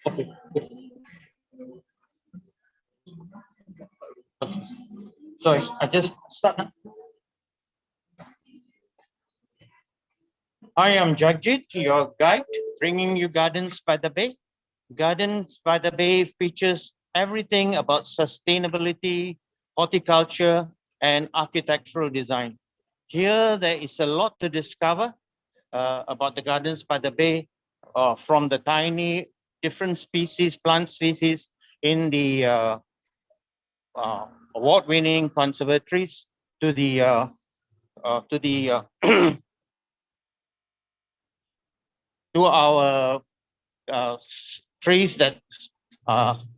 Okay. Okay. So I just start now. I am Jagjit, your guide, bringing you Gardens by the Bay. Gardens by the Bay features everything about sustainability, horticulture, and architectural design. Here, there is a lot to discover about the Gardens by the Bay, from the tiny different species, plant species in the award-winning conservatories to the to our trees that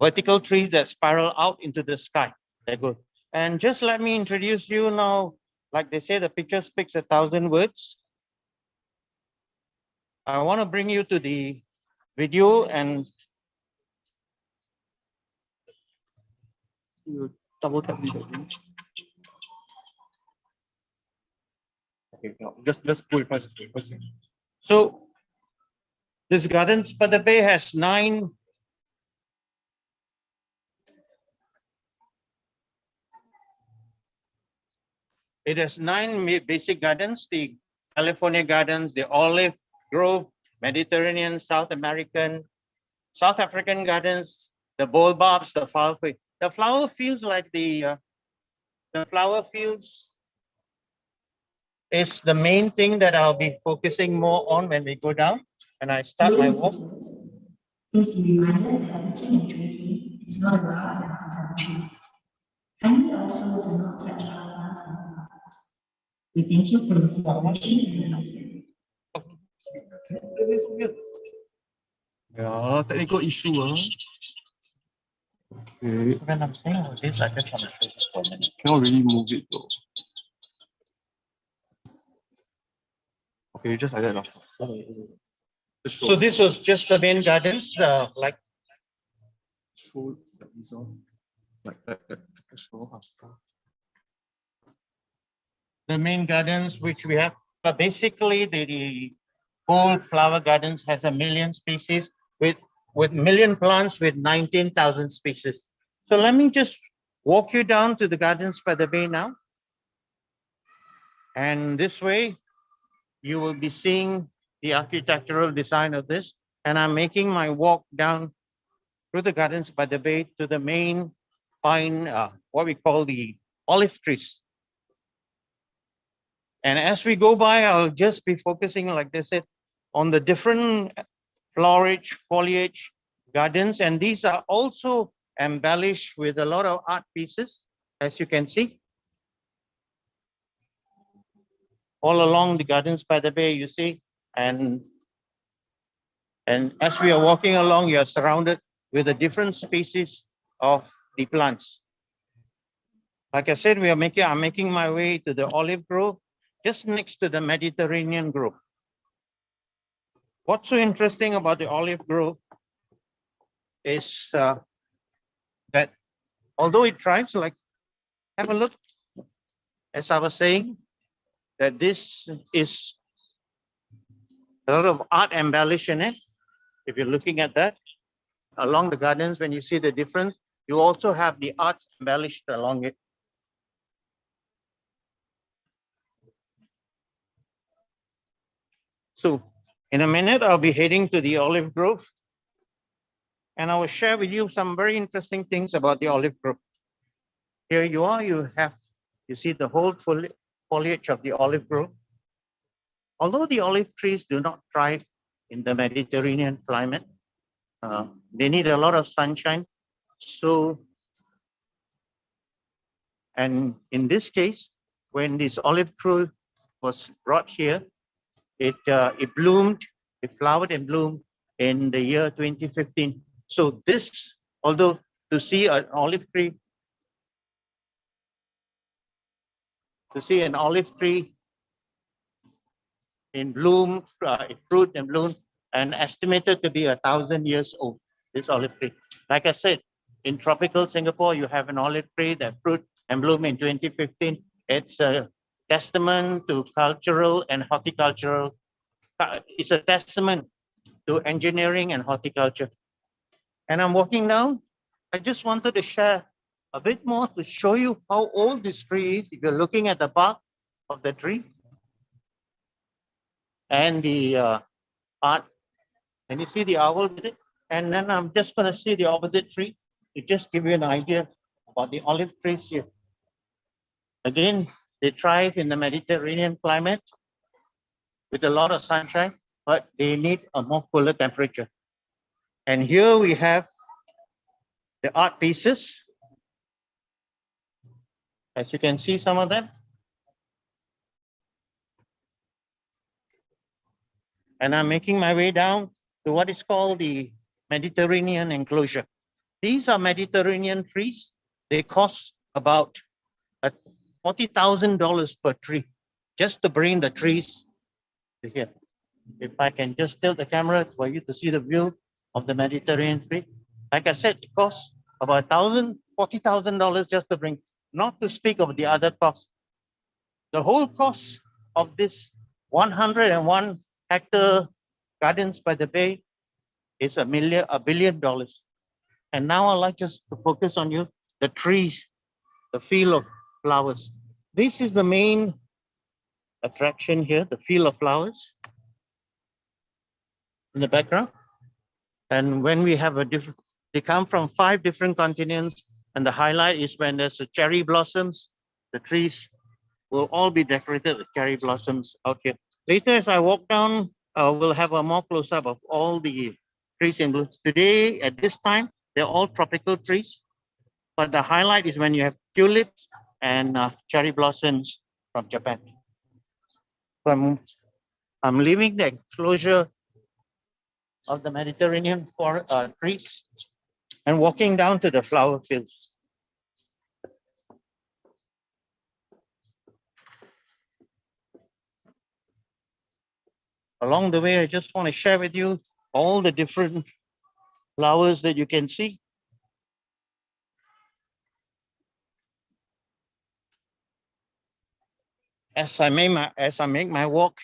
vertical trees that spiral out into the sky. They're good. And just let me introduce you now. Like they say, the picture speaks 1,000 words. I want to bring you to the video and you double tap me. Okay, no, just pull it first. So this Gardens by the Bay has 9 basic gardens: the California Gardens, the Olive Grove, Mediterranean, South American, South African Gardens, the Bulbarbs, the flower field. The flower fields, like the flower fields, is the main thing that I'll be focusing more on when we go down. And I start my walk. Please be reminded that eating and drinking is not allowed in conservatories. Kindly also do not touch our plants and flowers. We thank you for your cooperation and understanding. Yeah, technical issue. Okay. When I'm saying all this, I just want to show this for a minute. Cannot really move it though. Okay, just like that now. So this was just the main gardens, like show these on, like that. The main gardens which we have, but basically the whole flower gardens has 1 million species with million plants with 19,000 species. So let me just walk you down to the Gardens by the Bay now. And this way, you will be seeing the architectural design of this. And I'm making my walk down through the Gardens by the Bay to the main pine, what we call the olive trees. And as we go by, I'll just be focusing, like they said, on the different foliage gardens. And these are also embellished with a lot of art pieces, as you can see. All along the Gardens by the Bay, you see, and as we are walking along, you are surrounded with the different species of the plants. Like I said, I'm making my way to the olive grove, just next to the Mediterranean grove. What's so interesting about the olive grove is that although it thrives, like, have a look, as I was saying, that this is a lot of art embellished in it. If you're looking at that, along the gardens, when you see the difference, you also have the arts embellished along it. So in a minute, I'll be heading to the olive grove, and I will share with you some very interesting things about the olive grove. Here you are, you see the whole foliage of the olive grove. Although the olive trees do not thrive in the Mediterranean climate, they need a lot of sunshine. So, and in this case, when this olive tree was brought here, it bloomed, it flowered and bloomed in the year 2015. So this, although to see an olive tree, in bloom, fruit and bloom, and estimated to be 1,000 years old, this olive tree. Like I said, in tropical Singapore, you have an olive tree that fruit and bloom in 2015. It's a testament to cultural and horticultural, it's a testament to engineering and horticulture. And I'm walking down. I just wanted to share a bit more to show you how old this tree is. If you're looking at the bark of the tree and the art, and you see the owl with it. And then I'm just going to see the opposite tree to just give you an idea about the olive trees here. Again, they thrive in the Mediterranean climate with a lot of sunshine, but they need a more cooler temperature. And here we have the art pieces. As you can see, some of them. And I'm making my way down to what is called the Mediterranean Enclosure. These are Mediterranean trees. They cost about $40,000 per tree just to bring the trees to here. If I can just tilt the camera for you to see the view of the Mediterranean tree. Like I said, it costs about $40,000 just to bring, not to speak of the other costs. The whole cost of this 101 hectare gardens by the bay is $1 billion. And now I'd like just to focus on you, the trees, the field of flowers. This is the main attraction here, the field of flowers in the background. And when we have a different, they come from 5 different continents. And the highlight is when there's a cherry blossoms, the trees will all be decorated with cherry blossoms out here. Later, as I walk down, we'll have a more close-up of all the trees in bloom. Today, at this time, they're all tropical trees. But the highlight is when you have tulips and cherry blossoms from Japan. So I'm leaving the enclosure of the Mediterranean forest trees and walking down to the flower fields. Along the way, I just want to share with you all the different flowers that you can see. As I make my walk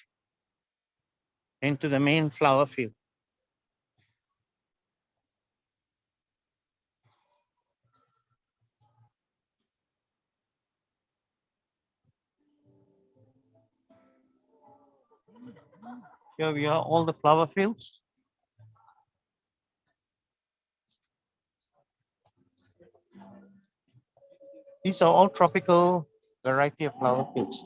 into the main flower field. Here we are, all the flower fields. These are all tropical variety of flower fields.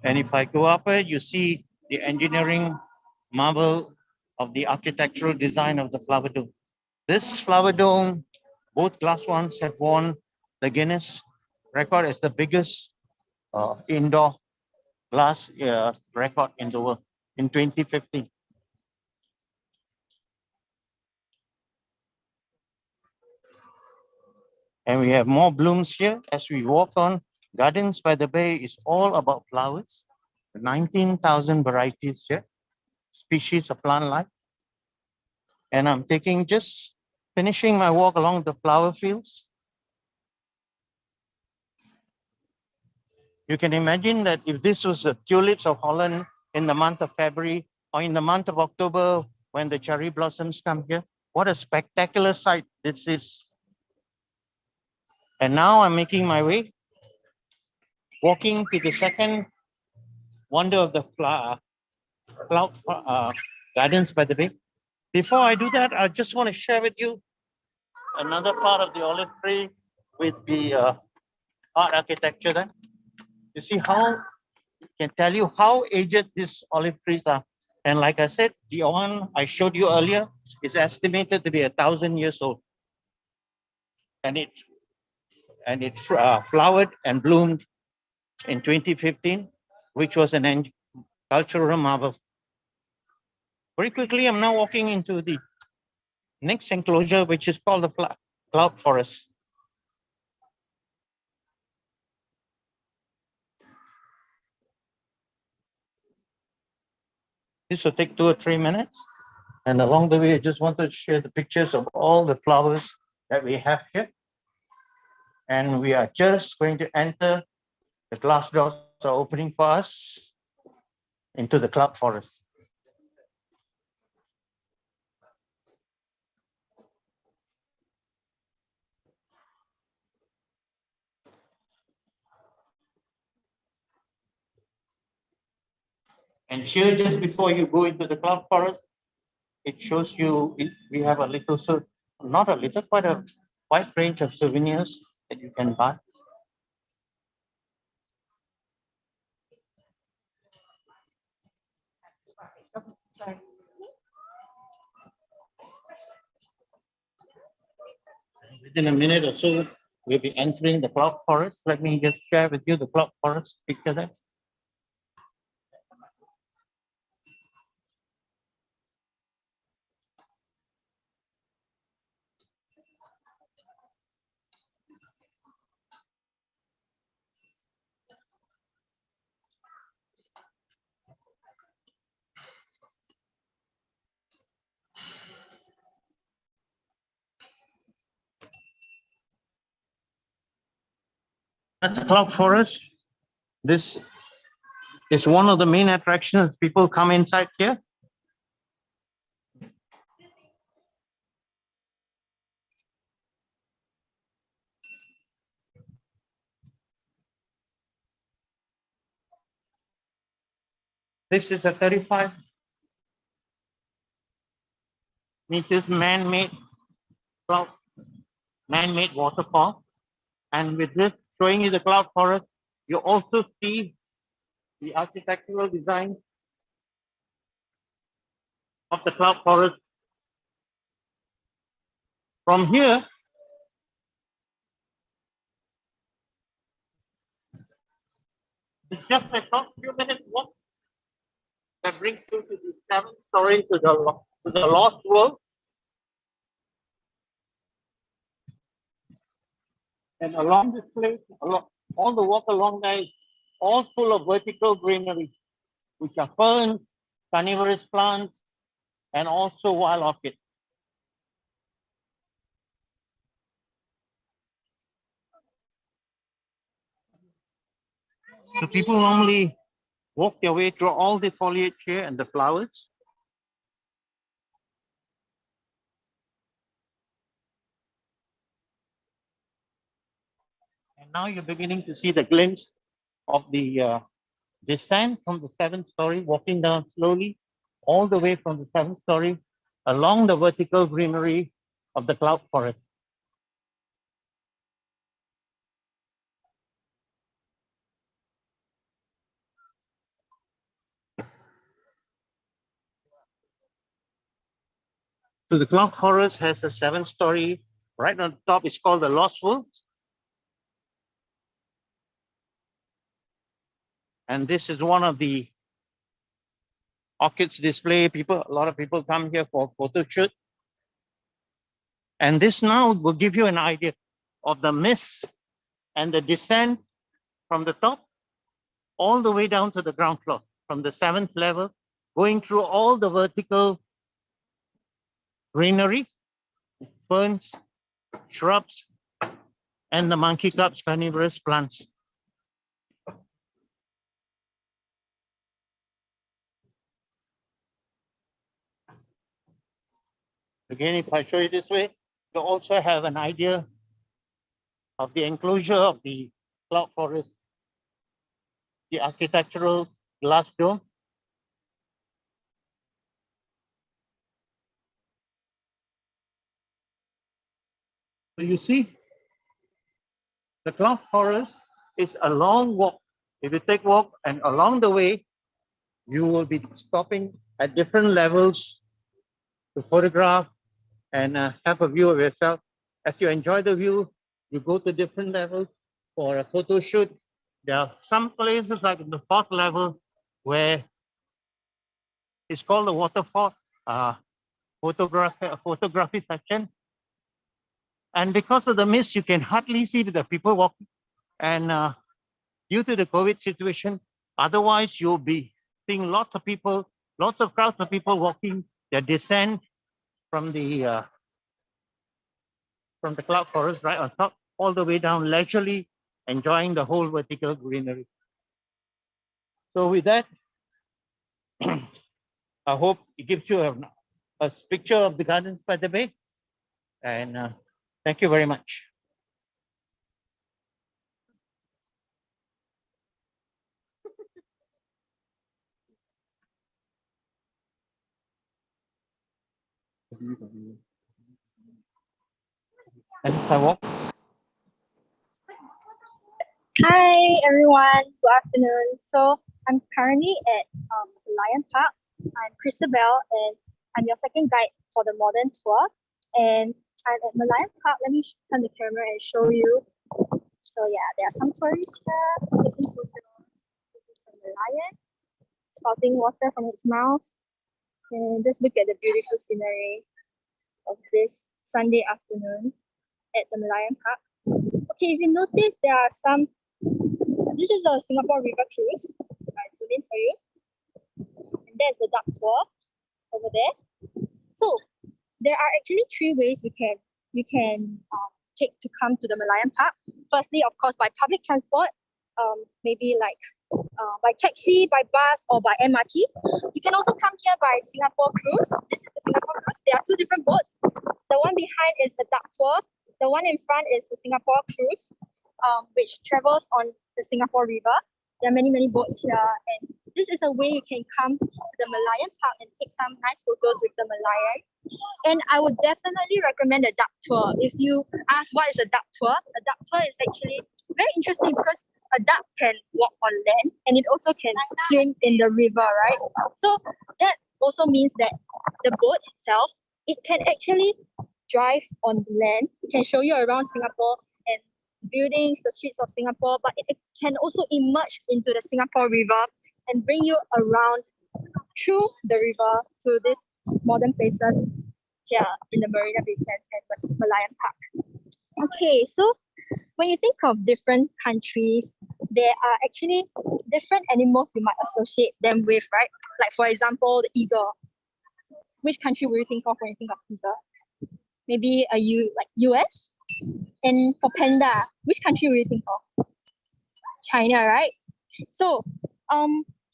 And if I go up it, you see the engineering marvel of the architectural design of the flower dome. This flower dome, both glass ones have won the Guinness record as the biggest indoor glass record in the world in 2015. And we have more blooms here as we walk on. Gardens by the Bay is all about flowers. 19,000 varieties here, species of plant life. And I'm finishing my walk along the flower fields. You can imagine that if this was the tulips of Holland in the month of February or in the month of October when the cherry blossoms come here, what a spectacular sight this is. And now I'm making my way, walking to the second wonder of the gardens by the bay. Before I do that, I just want to share with you another part of the olive tree with the art architecture there. You see how it can tell you how aged these olive trees are. And like I said, the one I showed you earlier is estimated to be 1,000 years old. And it flowered and bloomed in 2015, which was an cultural marvel. Very quickly, I'm now walking into the next enclosure, which is called the cloud forest. This will take 2 or 3 minutes. And along the way, I just wanted to share the pictures of all the flowers that we have here. And we are just going to enter. The glass doors are opening for us into the cloud forest. And here, just before you go into the cloud forest, it shows you we have a little, so not a little, quite a wide range of souvenirs that you can buy. Within a minute or so, we'll be entering the cloud forest. Let me just share with you the cloud forest picture there. That's the cloud forest. This is one of the main attractions. People come inside here. This is a 35 meters man-made cloud, man-made waterfall. And with this showing you the cloud forest, you also see the architectural design of the cloud forest. From here, it's just a short few minutes walk that brings you to the 7th story to the lost world. And along this place, all the walk along there is all full of vertical greenery, which are ferns, carnivorous plants, and also wild orchids. So people normally walk their way through all the foliage here and the flowers. And now you're beginning to see the glimpse of the descent from the 7th story, walking down slowly all the way from the 7th story along the vertical greenery of the cloud forest. So the cloud forest has a 7th story. Right on top is called the Lost World. And this is one of the orchids display. A lot of people come here for photo shoot. And this now will give you an idea of the mist and the descent from the top all the way down to the ground floor, from the 7th level, going through all the vertical greenery, ferns, shrubs, and the monkey cups, carnivorous plants. Again, if I show you this way, you also have an idea of the enclosure of the cloud forest, the architectural glass dome. So you see, the cloud forest is a long walk. If you take a walk and along the way, you will be stopping at different levels to photograph and have a view of yourself. As you enjoy the view, you go to different levels for a photo shoot. There are some places like in the 4th level where it's called the waterfall photography section. And because of the mist, you can hardly see the people walking. And due to the COVID situation, otherwise you'll be seeing lots of people, lots of crowds of people walking their descent from the cloud forest right on top, all the way down leisurely, enjoying the whole vertical greenery. So with that, I hope it gives you a picture of the gardens by the bay. And thank you very much. And I walk. Hi everyone, good afternoon. So I'm currently at Malayan Park. I'm Christabel and I'm your second guide for the modern tour. And I'm at Malayan Park. Let me turn the camera and show you. So yeah, there are some tourists here taking photos. This is the Merlion, spouting water from its mouth. And just look at the beautiful scenery of this Sunday afternoon at the Malayan Park. Okay, if you notice, there are some. This is a Singapore River cruise. I'll zoom in for you. And there's the duck tour over there. So there are actually three ways you can take to come to the Malayan Park. Firstly, of course, by public transport, maybe like by taxi, by bus, or by MRT. You can also come here by Singapore cruise. This is the Singapore cruise. There are two different boats. The one behind is the duck tour. The one in front is the Singapore cruise, which travels on the Singapore River. There are many boats here, and this is a way you can come to the Malayan Park and take some nice photos with the Malayan. And I would definitely recommend a duck tour. If you ask what is a duck tour, a duck tour is actually very interesting because a duck can walk on land and it also can swim in the river, right? So that also means that the boat itself, it can actually drive on land. It can show you around Singapore and buildings, the streets of Singapore, but it can also emerge into the Singapore River and bring you around through the river to these modern places here in the Marina Bay Sands and Malayan Park. Okay, so when you think of different countries, there are actually different animals you might associate them with, right? Like for example, the eagle. Which country will you think of when you think of eagle? Maybe like US? And for panda, which country will you think of? China, right? So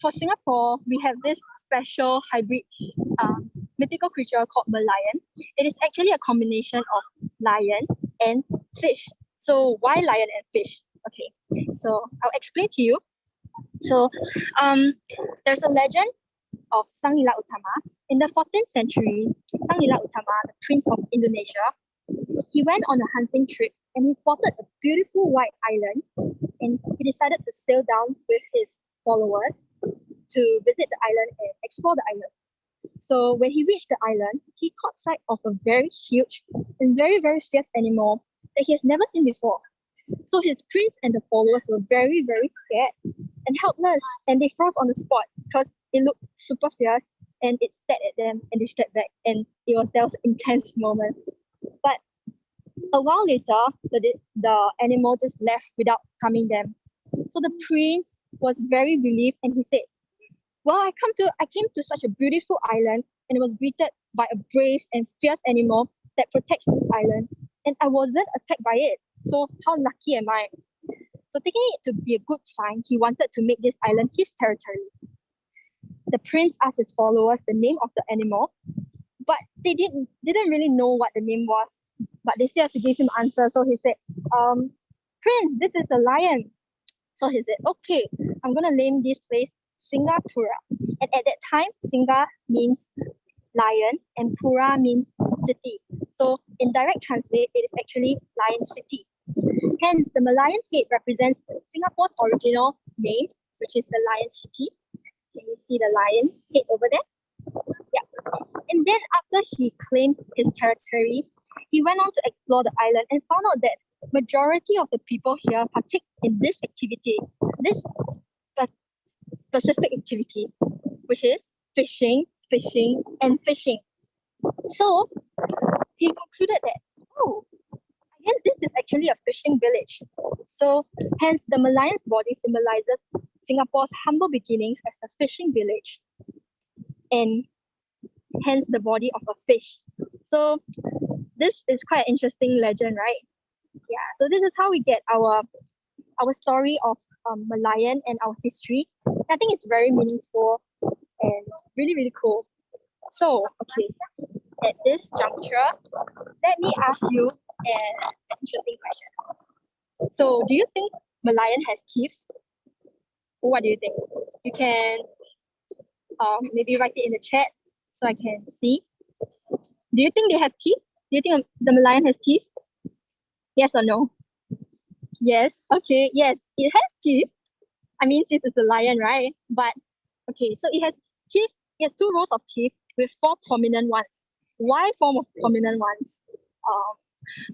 for Singapore, we have this special hybrid mythical creature called Merlion. It is actually a combination of lion and fish. So why lion and fish? Okay, so I'll explain to you. So there's a legend of Sang Nila Utama. In the 14th century, Sang Nila Utama, the Prince of Indonesia, he went on a hunting trip and he spotted a beautiful white island, and he decided to sail down with his followers to visit the island and explore the island. So when he reached the island, he caught sight of a very huge and very fierce animal that he has never seen before. So his prince and the followers were very scared and helpless, and they froze on the spot because it looked super fierce and it stared at them and they stepped back, and that was an intense moment. But a while later, the animal just left without harming them. So the prince was very relieved and he said, well, I came to such a beautiful island and was greeted by a brave and fierce animal that protects this island, and I wasn't attacked by it. So how lucky am I? So taking it to be a good sign, he wanted to make this island his territory. The prince asked his followers the name of the animal, but they didn't really know what the name was, but they still have to give him an answer. So he said, Prince, this is a lion. So he said, okay, I'm gonna name this place Singapura. And at that time, Singa means lion and Pura means city. So in direct translate, it is actually Lion City. Hence, the Malayan head represents Singapore's original name, which is the Lion City. Can you see the lion head over there? Yeah. And then after he claimed his territory, he went on to explore the island and found out that majority of the people here partake in this activity, this specific activity, which is fishing. So he concluded that, oh, I guess this is actually a fishing village. So hence the Malayan's body symbolizes Singapore's humble beginnings as a fishing village, and hence the body of a fish. So this is quite an interesting legend, right? Yeah. Yeah, so this is how we get our story of Malayan and our history. I think it's very meaningful and really, really cool. So, okay, at this juncture, let me ask you an interesting question. So, do you think Malayan has teeth? What do you think? You can maybe write it in the chat so I can see. Do you think they have teeth? Do you think the Malayan has teeth? Yes or no? Yes. Okay. Yes, it has teeth. I mean, since it's a lion, right? But okay, so it has teeth. It has two rows of teeth with four prominent ones. Why four prominent ones?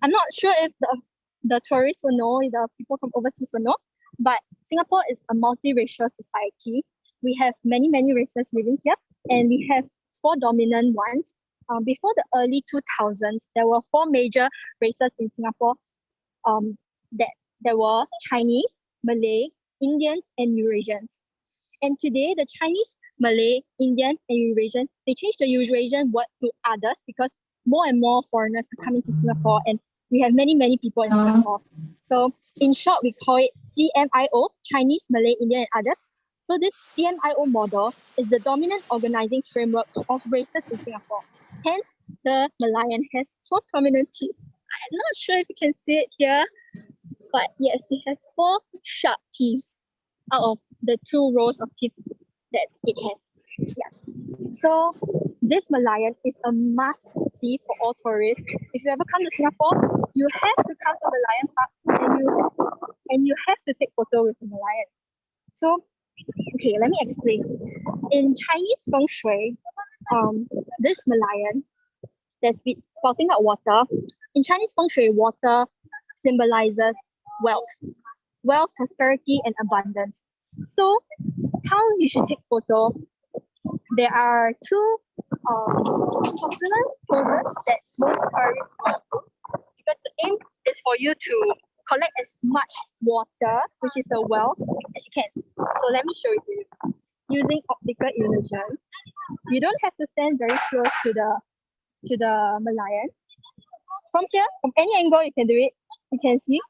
I'm not sure if the tourists will know, the people from overseas will know, but Singapore is a multiracial society. We have many, many races living here, and we have four dominant ones. Before the early 2000s, there were four major races in Singapore. That there were Chinese, Malay, Indians, and Eurasians. And today, the Chinese, Malay, Indian, and Eurasian, they changed the Eurasian word to others because more and more foreigners are coming to Singapore, and we have many, many people in Singapore. So in short, we call it CMIO, Chinese, Malay, Indian, and others. So this CMIO model is the dominant organizing framework of races in Singapore. Hence, the Malayan has four prominent teeth. I'm not sure if you can see it here, but yes, it has four sharp teeth out of the two rows of teeth that it has. Yeah. So this Malayan is a must-see for all tourists. If you ever come to Singapore, you have to come to Malayan Park and you have to take photo with the Malayan. So, okay, let me explain. In Chinese feng shui, this Malayan that's spouting out water. In Chinese feng shui, water symbolizes wealth, prosperity, and abundance. So, how you should take photo? There are two popular photos that most tourists go to, because the aim is for you to collect as much water, which is the wealth, as you can. So let me show it to you. Using optical illusion, you don't have to stand very close to the Malayan. From here, from any angle, you can do it. You can see.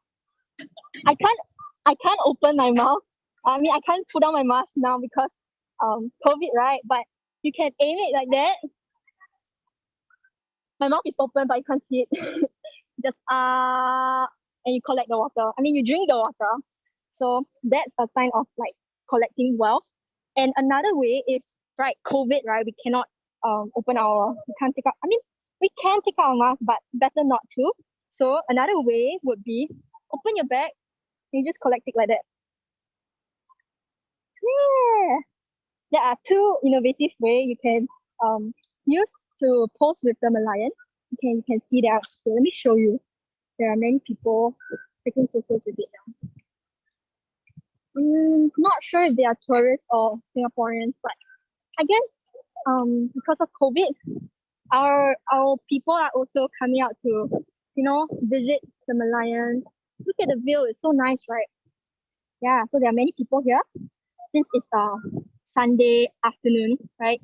I can't open my mouth. I mean, I can't put on my mask now because COVID, right? But you can aim it like that. My mouth is open, but you can't see it. Just and you collect the water. I mean, you drink the water. So that's a sign of like collecting wealth. And another way, if right, COVID, right, we cannot we can't take out. I mean, we can take out our mask, but better not to. So another way would be open your bag and you just collect it like that. Yeah. There are two innovative ways you can use to pose with the Malayan. You can see that. So let me show you. There are many people taking photos with it now. Not sure if they are tourists or Singaporeans, but I guess because of COVID, our people are also coming out to visit the Malayan. Look at the view, it's so nice, right? Yeah, so there are many people here since it's Sunday afternoon, right?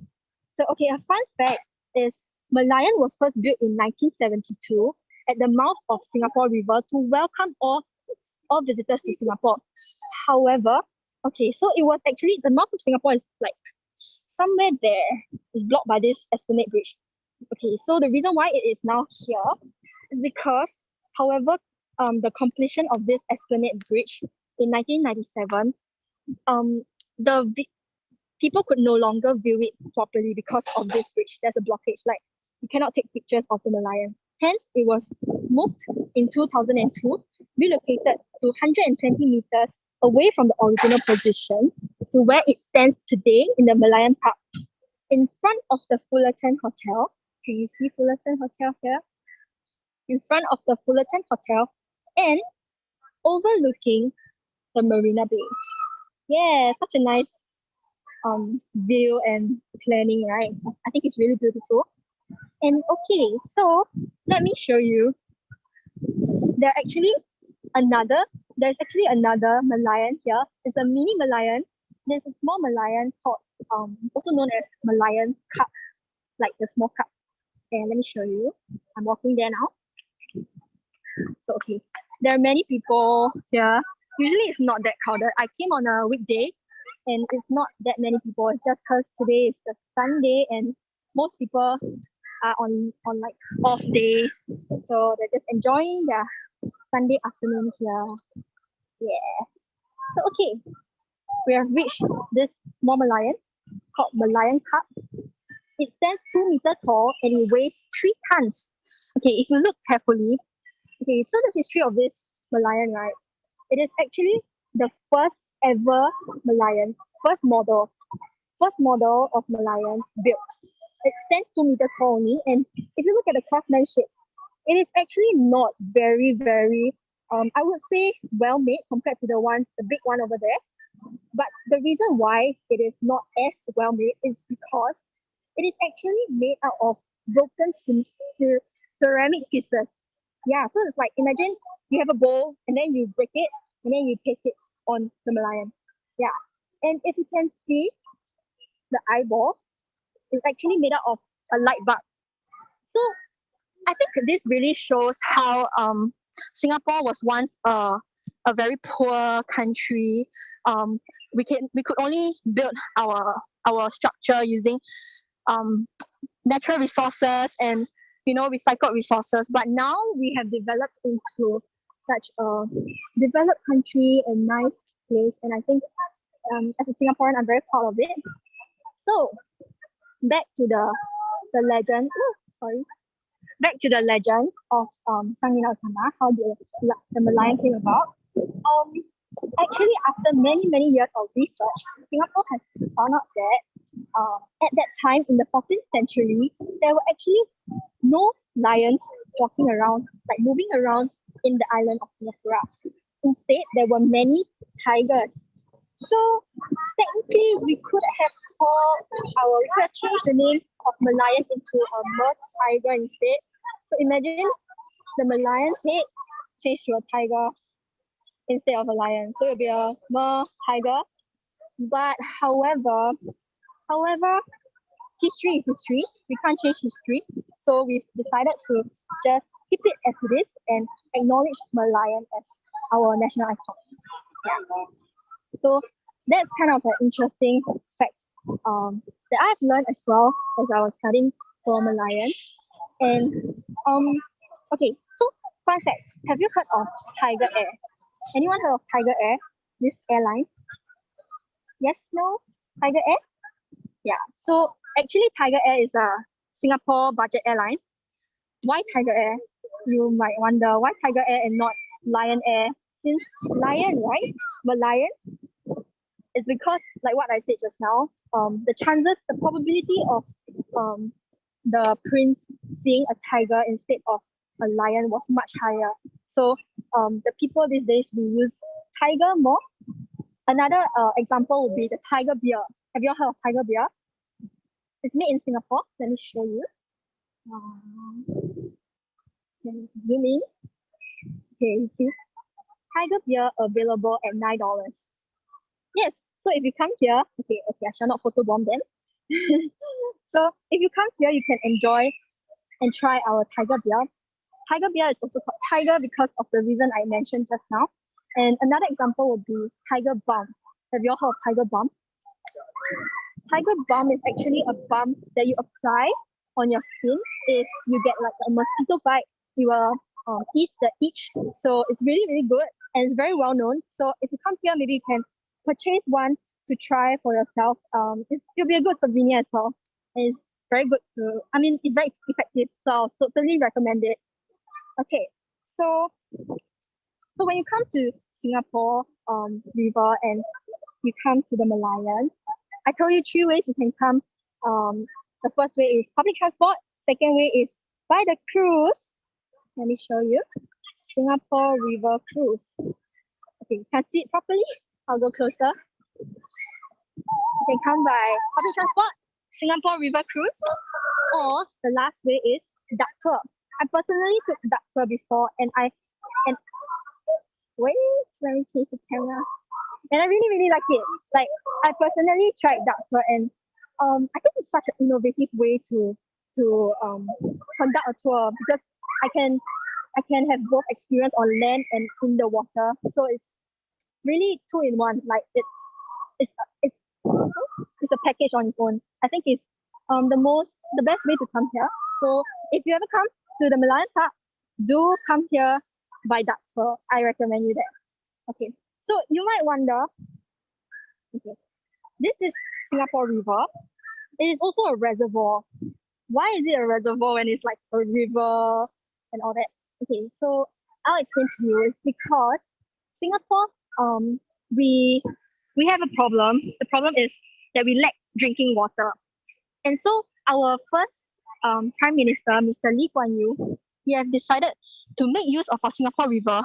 So okay, a fun fact is Malayan was first built in 1972 at the mouth of Singapore River to welcome all visitors to Singapore. However, okay, so it was actually the mouth of Singapore is like somewhere there is blocked by this Esplanade Bridge. Okay, so the reason why it is now here is because, however, the completion of this Esplanade Bridge in 1997, people could no longer view it properly because of this bridge. There's a blockage, like you cannot take pictures of the Malayan. Hence, it was moved in 2002, relocated to 120 meters away from the original position to where it stands today in the Malayan Park, in front of the Fullerton Hotel. Can you see Fullerton Hotel here? In front of the Fullerton Hotel and overlooking the Marina Bay. Yeah, such a nice view and planning, right? I think it's really beautiful. And okay, so let me show you. There's actually another Malayan here. It's a mini Malayan. There's a small Malayan called also known as Malayan cup, like the small cup. And let me show you. I'm walking there now. So okay, there are many people here. Usually it's not that crowded. I came on a weekday and it's not that many people. It's just because today is the Sunday and most people are on like off days. So they're just enjoying their Sunday afternoon here. Yeah. So okay, we have reached this small Malayan called Malayan Park. It stands 2 meters tall and it weighs 3 tons. Okay, if you look carefully, okay, so the history of this Malayan, right? It is actually the first ever Malayan, first model of Malayan built. It stands 2 meters tall only, and if you look at the craftsmanship, it is actually not very, very, I would say well made compared to the big one over there. But the reason why it is not as well made is because it is actually made out of broken ceramic pieces. Yeah, so it's like imagine you have a bowl and then you break it and then you paste it on the Malayan. Yeah, and if you can see the eyeball, it's actually made out of a light bulb. So I think this really shows how Singapore was once a very poor country. We could only build our structure using um, natural resources and recycled resources. But now we have developed into such a developed country and nice place. And I think as a Singaporean, I'm very proud of it. So back to the legend. Oh, sorry. Back to the legend of Sangina Utama, how the Malayan came about. Actually, after many years of research, Singapore has found out that at that time in the 14th century, there were actually no lions walking around, like moving around in the island of Singapore. Instead, there were many tigers. So technically, we could have changed the name of Malayan into a mer tiger instead. So imagine the Malayan's head changed to a tiger instead of a lion. So it'll be a mer tiger. But however, history is history. We can't change history. So we've decided to just keep it as it is and acknowledge Merlion as our national icon. Yeah. So that's kind of an interesting fact that I've learned as well as I was studying for Merlion. And okay, so fun fact, have you heard of Tiger Air? Anyone heard of Tiger Air? This airline? Yes, no? Tiger Air? Yeah. So actually Tiger Air is a Singapore budget airline. Why Tiger Air? You might wonder why Tiger Air and not Lion Air? Since Lion, right? But Lion, it's because like what I said just now, the probability of the prince seeing a tiger instead of a lion was much higher. So the people these days we use tiger more. Another example would be the tiger beer. Have you all heard of tiger beer? It's made in Singapore. Let me show you. Zoom in. Okay, you see. Tiger beer available at $9. Yes, so if you come here, okay, I shall not photobomb them. So if you come here, you can enjoy and try our tiger beer. Tiger beer is also called tiger because of the reason I mentioned just now. And another example would be tiger balm. Have you all heard of tiger balm? Tiger balm is actually a balm that you apply on your skin. If you get like a mosquito bite, you will ease the itch. So it's really, really good and it's very well known. So if you come here, maybe you can purchase one to try for yourself. It'll be a good souvenir as well. It's very good it's very effective. So I'll totally recommend it. Okay, so when you come to Singapore River and you come to the Merlion, I told you 3 ways you can come. The first way is public transport. Second way is by the cruise. Let me show you. Singapore River Cruise. Okay, you can see it properly. I'll go closer. You can come by public transport, Singapore River Cruise, or the last way is duck tour. I personally took duck tour before and wait, let me change the camera. And I really, really like it. Like I personally tried duck tour and I think it's such an innovative way to conduct a tour because I can I can have both experience on land and in the water. So it's really two in one. Like it's it's it's a package on its own. I think it's the best way to come here. So if you ever come to the Malayan Park, do come here by duck tour. I recommend you that. Okay. So you might wonder, okay, this is Singapore River. It is also a reservoir. Why is it a reservoir when it's like a river and all that? Okay, so I'll explain to you. It's because Singapore, we have a problem. The problem is that we lack drinking water. And so our first Prime Minister, Mr. Lee Kuan Yew, he have decided to make use of our Singapore River,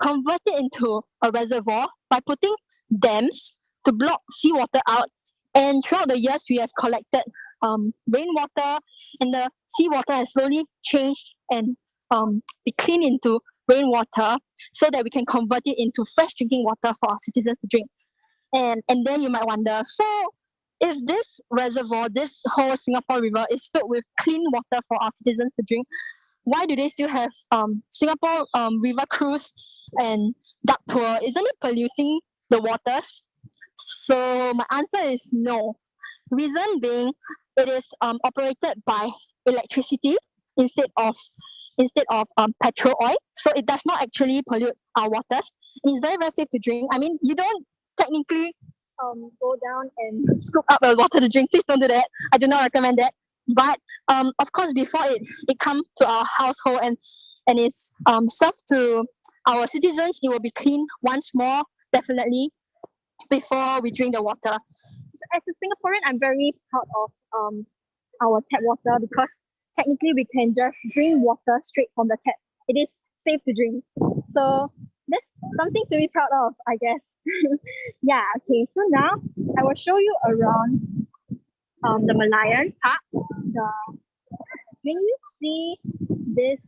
convert it into a reservoir by putting dams to block seawater out. And throughout the years, we have collected rainwater, and the seawater has slowly changed and be cleaned into rainwater so that we can convert it into fresh drinking water for our citizens to drink. And then you might wonder, so if this reservoir, this whole Singapore River is filled with clean water for our citizens to drink, why do they still have Singapore river cruise and duck tour? Isn't it polluting the waters? So my answer is no. Reason being, it is operated by electricity instead of petrol oil, so it does not actually pollute our waters. It's very, very safe to drink. I mean, you don't technically go down and scoop up the water to drink. Please don't do that. I do not recommend that. But of course, before it comes to our household and is served to our citizens, it will be cleaned once more, definitely, before we drink the water. So as a Singaporean, I'm very proud of our tap water because technically we can just drink water straight from the tap. It is safe to drink. So that's something to be proud of, I guess. Yeah, okay. So now I will show you around the Malayan Park. Can you see this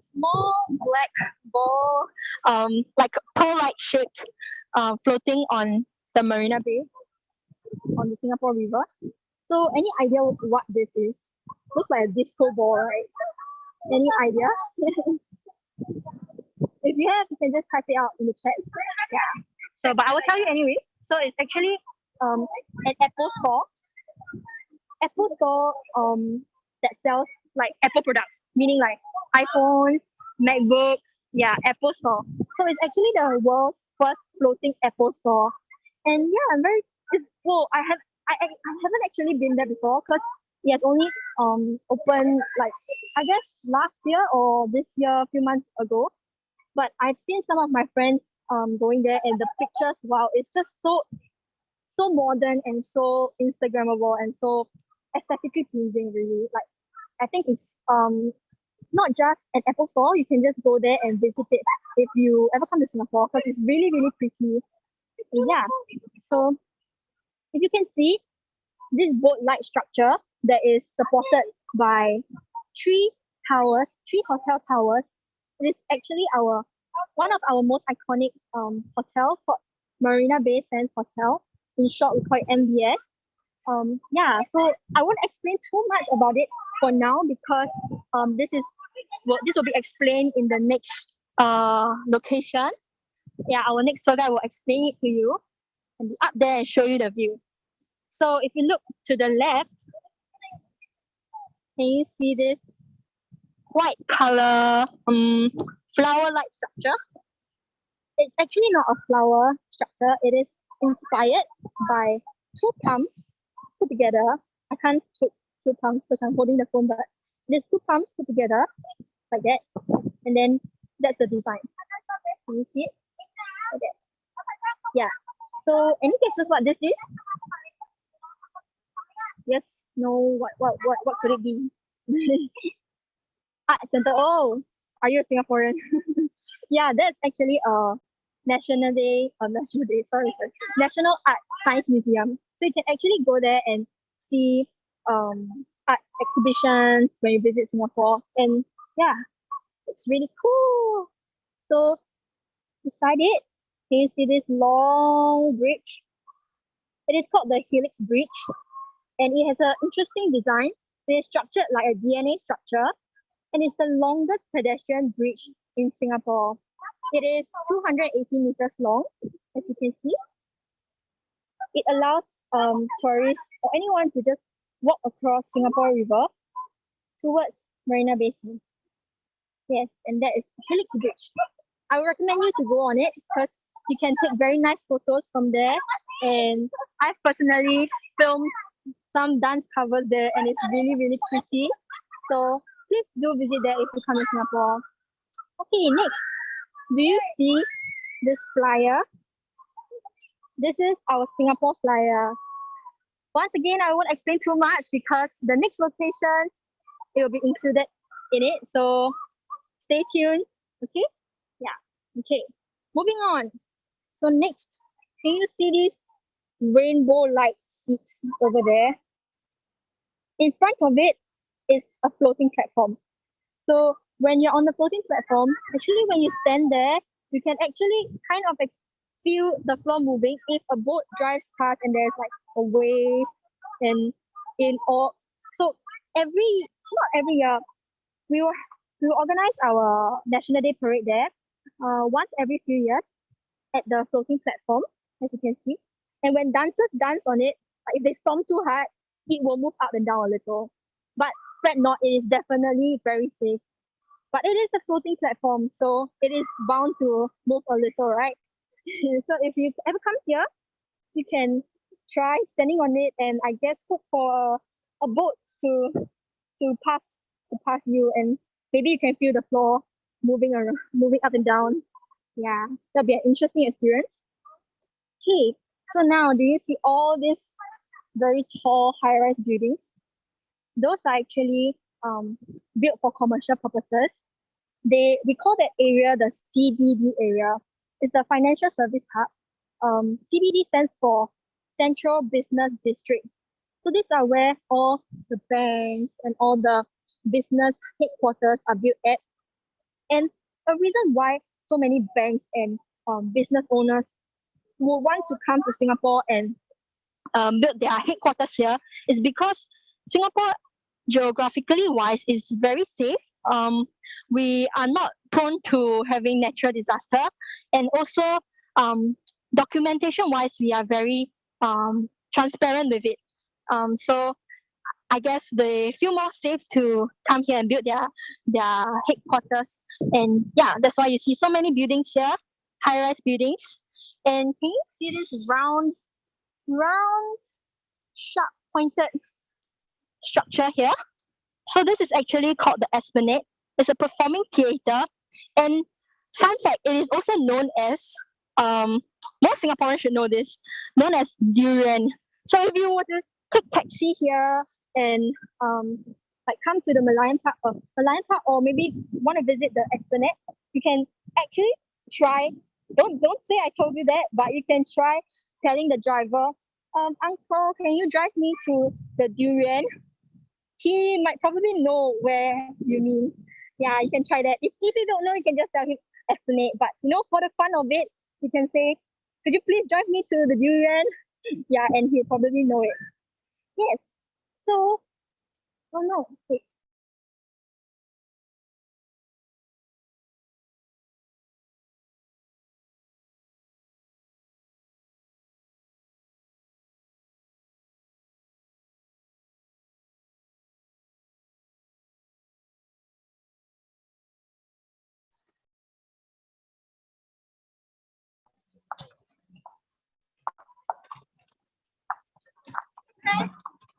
small black ball, like pearl-like shaped, floating on the Marina Bay, on the Singapore River? So any idea what this is? Looks like a disco ball, right? Any idea? If you have, you can just type it out in the chat. Yeah. So, but I will tell you anyway. So it's actually an Apple store. Apple store that sells like Apple products, meaning like iPhone, MacBook, yeah, Apple store. So it's actually the world's first floating Apple store. And yeah, I'm very I haven't actually been there before because it has only opened like I guess last year or this year, a few months ago. But I've seen some of my friends going there, and the pictures, wow, it's just so modern and so Instagrammable and so aesthetically pleasing, really. Like I think it's not just an Apple store. You can just go there and visit it if you ever come to Singapore because it's really, really pretty. And yeah, so if you can see this boat-like structure that is supported by three hotel towers. It is actually one of our most iconic hotel called Marina Bay Sands Hotel. In short, we call it MBS. Yeah, so I won't explain too much about it for now because this will be explained in the next location. Yeah, our next tour guide will explain it to you and be up there and show you the view. So if you look to the left, can you see this white color flower-like structure? It's actually not a flower structure. It is inspired by two palms put together. I can't put two palms because I'm holding the phone, but there's two palms put together like that. And then that's the design. Can you see it? Like that. Yeah. So any guesses what this is? Yes, no, what could it be? Art Center. Oh, are you a Singaporean? Yeah, that's actually a National Art Science Museum. So you can actually go there and see art exhibitions when you visit Singapore. And yeah, it's really cool. So beside it, can you see this long bridge? It is called the Helix Bridge. And it has an interesting design. It is structured like a DNA structure. and it's the longest pedestrian bridge in Singapore. It is 280 meters long, as you can see. It allows tourists or anyone to just walk across Singapore River towards Marina Bay Sands. Yes, and that is Helix Bridge. I would recommend you to go on it because you can take very nice photos from there. And I've personally filmed some dance covers there, and it's really, really pretty. So please do visit there if you come to Singapore. Okay, next, do you see this flyer? This is our Singapore flyer. Once again, I won't explain too much because the next location, it will be included in it. So stay tuned. Okay? Yeah. Okay. Moving on. So next, can you see these rainbow light seats over there? In front of it is a floating platform. So when you're on the floating platform, actually when you stand there, you can actually kind of feel the floor moving. If a boat drives past and there's like a wave and in all, so not every year, we will organize our National Day parade there once every few years at the floating platform, as you can see. And when dancers dance on it, if they storm too hard, it will move up and down a little. But fret not, it is definitely very safe. But it is a floating platform, so it is bound to move a little, right? So if you ever come here, you can try standing on it and I guess hope for a boat to pass you, and maybe you can feel the floor moving around, moving up and down. Yeah, that'll be an interesting experience. Okay, so now do you see all these very tall high-rise buildings? Those are actually built for commercial purposes. We call that area the CBD area. It's the financial service hub. CBD stands for Central Business District. So these are where all the banks and all the business headquarters are built at. And a reason why so many banks and business owners will want to come to Singapore and build their headquarters here is because Singapore, geographically wise, is very safe. We are not prone to having natural disaster, and also documentation wise, we are very transparent with it. So I guess they feel more safe to come here and build their headquarters. And yeah, that's why you see so many buildings here, high-rise buildings. And can you see this round, sharp pointed structure here? So this is actually called the Esplanade. It's a performing theater. And fun fact, it is also known as, most Singaporeans should know this, known as Durian. So if you were to take taxi here and like come to the Malayan Park, or maybe want to visit the Esplanade, you can actually try. Don't say I told you that, but you can try telling the driver, "Uncle, can you drive me to the Durian?" He might probably know where you mean. Yeah, you can try that. If you don't know, you can just tell him Esplanade. But for the fun of it, you can say, "Could you please drive me to the Durian?" Yeah, and he'll probably know it. Yes. So, oh no. Wait.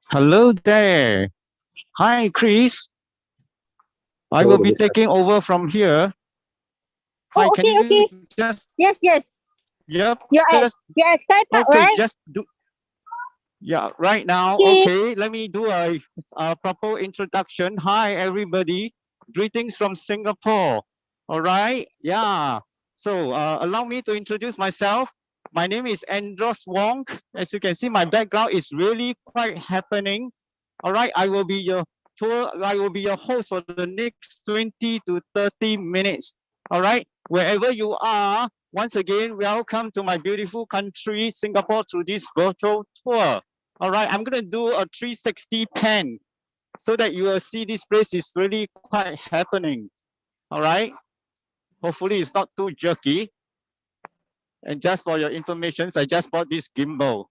Hello there. Hi, Chris. I will be taking over from here. Hi, Oh, can okay, you okay. just, Yes. yep, You're at just, Sky Park, okay, right? just do, yeah, right now, Okay. okay, let me do a proper introduction. Hi, everybody. Greetings from Singapore. All right, yeah. So allow me to introduce myself. My name is Andros Wong. As you can see, my background is really quite happening. All right, I will be your host for the next 20 to 30 minutes. All right, wherever you are, once again, welcome to my beautiful country, Singapore, through this virtual tour. All right, I'm going to do a 360 pan. so that you will see this place is really quite happening. All right. Hopefully it's not too jerky. And just for your information, I just bought this gimbal.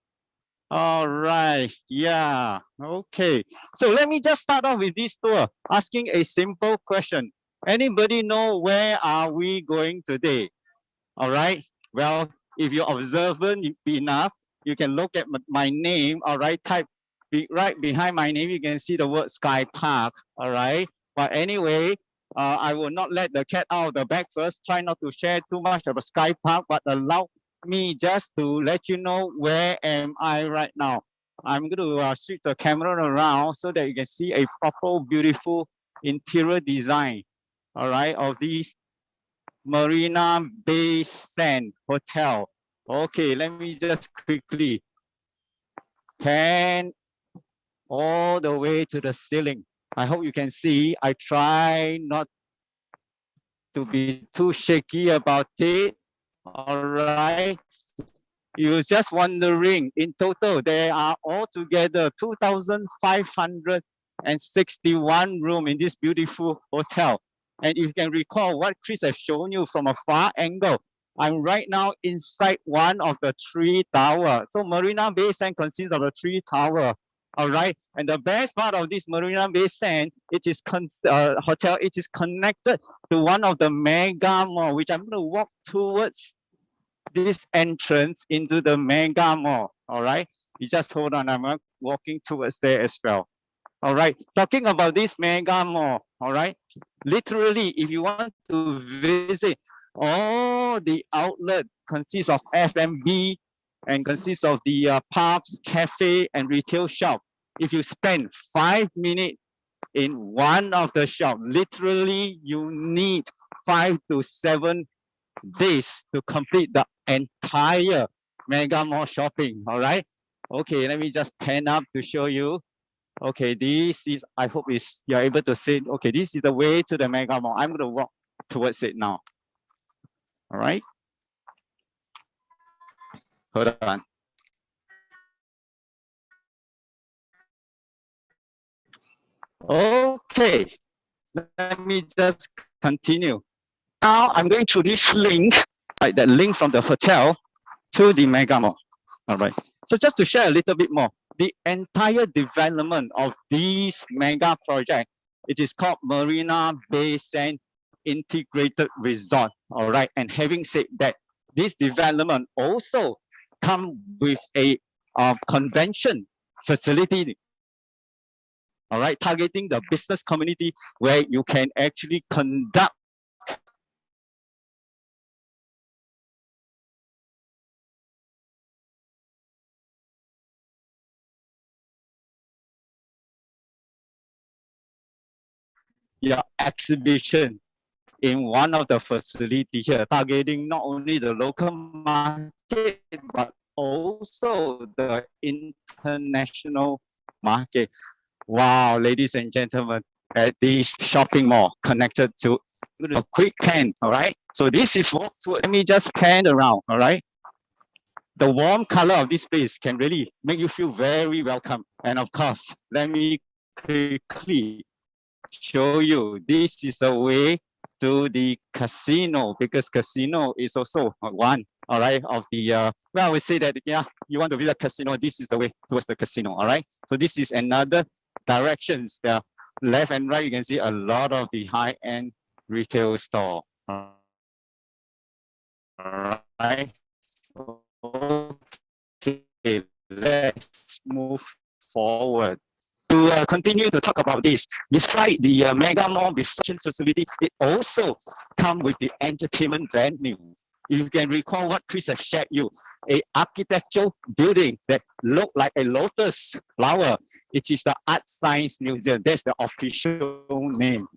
All right. Yeah. Okay. So let me just start off with this tour, asking a simple question. Anybody know where are we going today? All right. Well, if you're observant enough, you can look at my name. All right. Type right behind my name. You can see the word Sky Park. All right. But anyway, I will not let the cat out of the bag first. Try not to share too much about Sky Park, but allow me just to let you know where am I right now. I'm going to switch the camera around so that you can see a proper, beautiful interior design. All right, of these Marina Bay Sands Hotel. Okay, let me just quickly pan all the way to the ceiling. I hope you can see. I try not to be too shaky about it. All right. You was just wondering, in total, there are altogether 2,561 rooms in this beautiful hotel. And if you can recall what Chris has shown you from a far angle, I'm right now inside one of the three towers. So Marina Bay Sands consists of the three towers. All right. And the best part of this Marina Bay Sands, it is hotel, it is connected to one of the Manga Mall, which I'm going to walk towards this entrance into the Manga Mall. All right. You just hold on. I'm walking towards there as well. All right. Talking about this Manga Mall. All right. Literally, if you want to visit, all the outlet consists of F&B and consists of the pubs, cafe, and retail shop. If you spend 5 minutes in one of the shop, literally you need 5 to 7 days to complete the entire Mega Mall shopping. All right. Okay, let me just pan up to show you. Okay, this is, I hope you're able to see. Okay, this is the way to the Mega Mall. I'm going to walk towards it now. All right. Hold on. Okay, let me just continue. Now I'm going through this link, right, that link from the hotel to the Mega Mall. All right. So just to share a little bit more, the entire development of this mega project, it is called Marina Bay Sands Integrated Resort. All right. And having said that, this development also come with a convention facility. All right, targeting the business community where you can actually conduct your exhibition in one of the facilities here, targeting not only the local market, but also the international market. Wow, ladies and gentlemen, at this shopping mall connected to a quick pan, all right? So this is what, let me just pan around, all right? The warm color of this place can really make you feel very welcome. And of course, let me quickly show you, this is a way to the casino, because casino is also one, all right, of the, well, we say that, yeah, you want to visit a casino, this is the way towards the casino, all right? So this is another directions, the left and right, you can see a lot of the high-end retail store, all right? Okay, let's move forward. To continue to talk about this, beside the Mega Mall reception facility, it also comes with the entertainment venue. You can recall what Chris has shared you, a architectural building that look like a lotus flower. It is the Art Science Museum. That's the official name.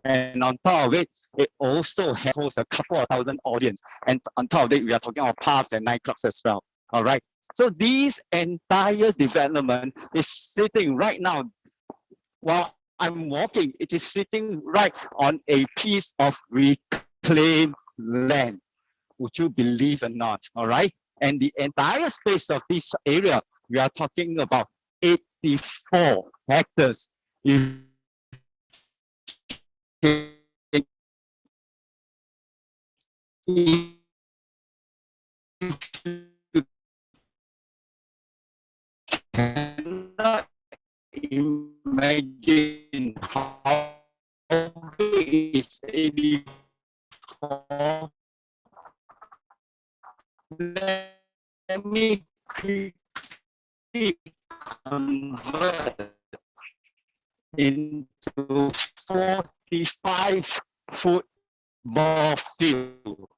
And on top of it, it also hosts a couple of thousand audience. And on top of it, we are talking about pubs and nightclubs as well. All right. So this entire development is sitting right now, while I'm walking, it is sitting right on a piece of reclaimed land. Would you believe or not? All right. And the entire space of this area we are talking about 84 hectares. You cannot imagine how big is 84. Let me quickly convert into 45 football field.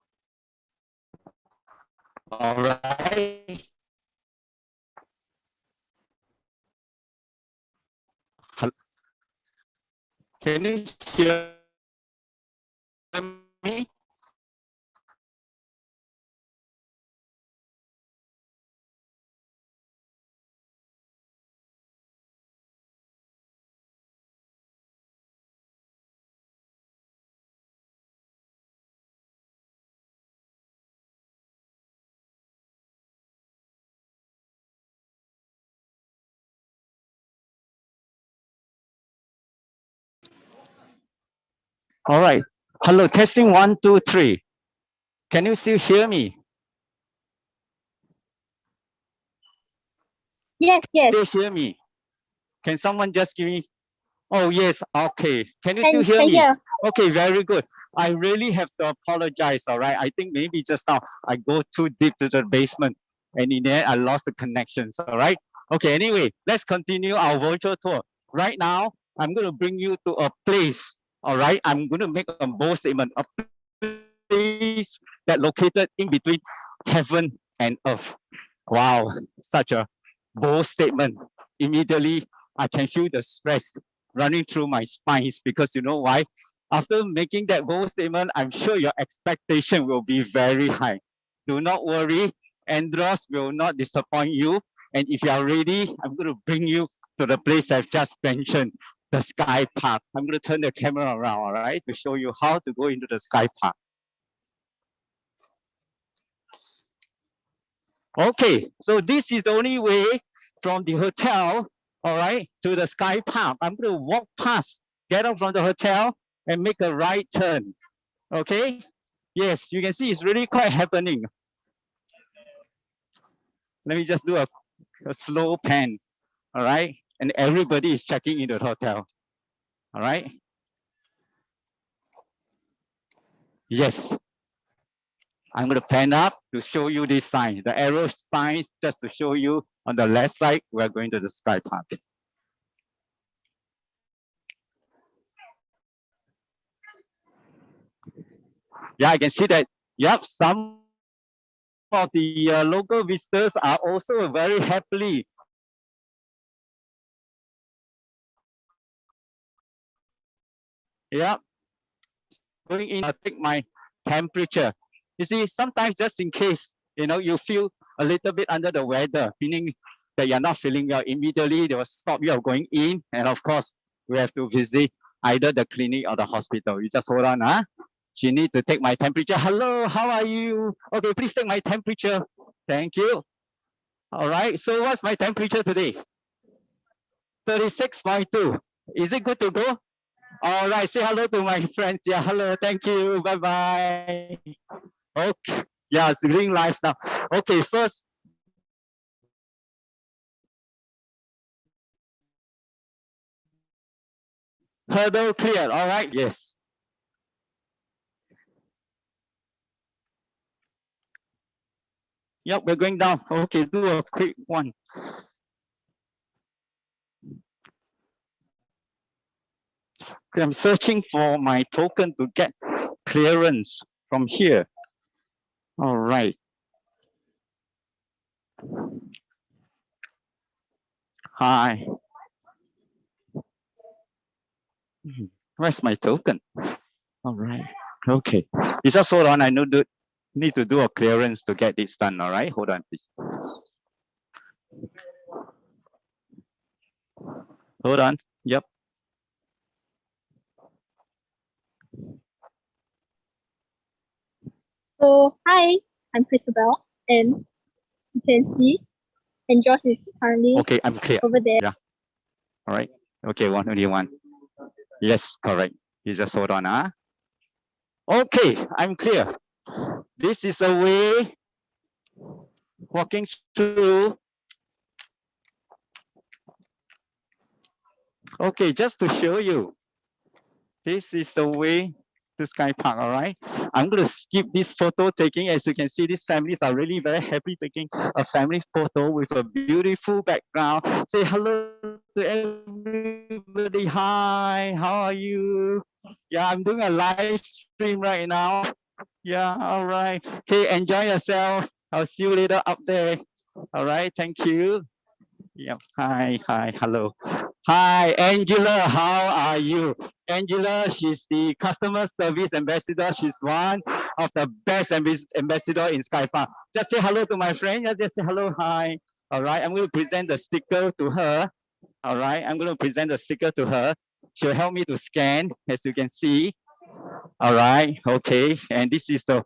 All right. Can you hear me? All right. Hello, testing 1, 2, 3. Can you still hear me? Yes, yes. Still hear me? Can someone just give me? Oh, yes. Okay. Can you still Can, hear can me? hear. Okay, very good. I really have to apologize. All right. I think maybe just now I go too deep to the basement and in there I lost the connections. All right. Okay. Anyway, let's continue our virtual tour. Right now, I'm going to bring you to a place. All right. I'm going to make a bold statement. A place that located in between heaven and earth. Wow, such a bold statement. Immediately, I can feel the stress running through my spines because you know why? After making that bold statement, I'm sure your expectation will be very high. Do not worry, Andros will not disappoint you. And if you are ready, I'm going to bring you to the place I've just mentioned, the Sky Park. I'm going to turn the camera around, all right, to show you how to go into the Sky Park. Okay, so this is the only way from the hotel, all right, to the Sky Park. I'm going to walk past, get out from the hotel and make a right turn. Okay, yes, you can see it's really quite happening. Let me just do a slow pan, all right, and everybody is checking into the hotel, all right. Yes, I'm going to pan up to show you this sign, the arrow sign, just to show you on the left side, we're going to the Sky Park. Yeah, I can see that. Yep, some of the local visitors are also very happily going in take my temperature. You see, sometimes just in case, you feel a little bit under the weather, meaning that you're not feeling well, immediately they will stop you of going in. And of course, we have to visit either the clinic or the hospital. You just hold on, huh? She needs to take my temperature. Hello, how are you? Okay, please take my temperature. Thank you. All right, so what's my temperature today? 36.2. Is it good to go? All right, say hello to my friends. Yeah, hello, thank you, bye-bye. Okay, yeah, it's green live now. Okay, first. Hurdle cleared, all right, yes. Yep, we're going down. Okay, do a quick one. Okay, I'm searching for my token to get clearance from here. All right. Hi. Where's my token? All right. Okay. You just hold on. I need to do a clearance to get this done. All right. Hold on, please. Hold on. Yep. So, hi, I'm Christabel, and you can see Andros is currently Okay, I'm clear. over there. Yeah. All right. Okay, only one. Yes, correct. You just hold on, Okay, I'm clear. This is a way walking through. Okay, just to show you, this is the way to Sky Park, all right? I'm going to skip this photo taking. As you can see, these families are really very happy taking a family photo with a beautiful background. Say hello to everybody. Hi, how are you? Yeah, I'm doing a live stream right now. Yeah, all right. Okay, enjoy yourself. I'll see you later up there. All right, thank you. Yeah, hi, hello. Hi, Angela, how are you? Angela, she's the customer service ambassador. She's one of the best ambassador in Sky Park. Just say hello to my friend. Just say hello, hi. All right, I'm going to present the sticker to her. All right, I'm going to present the sticker to her. She'll help me to scan, as you can see. All right, okay, and this is the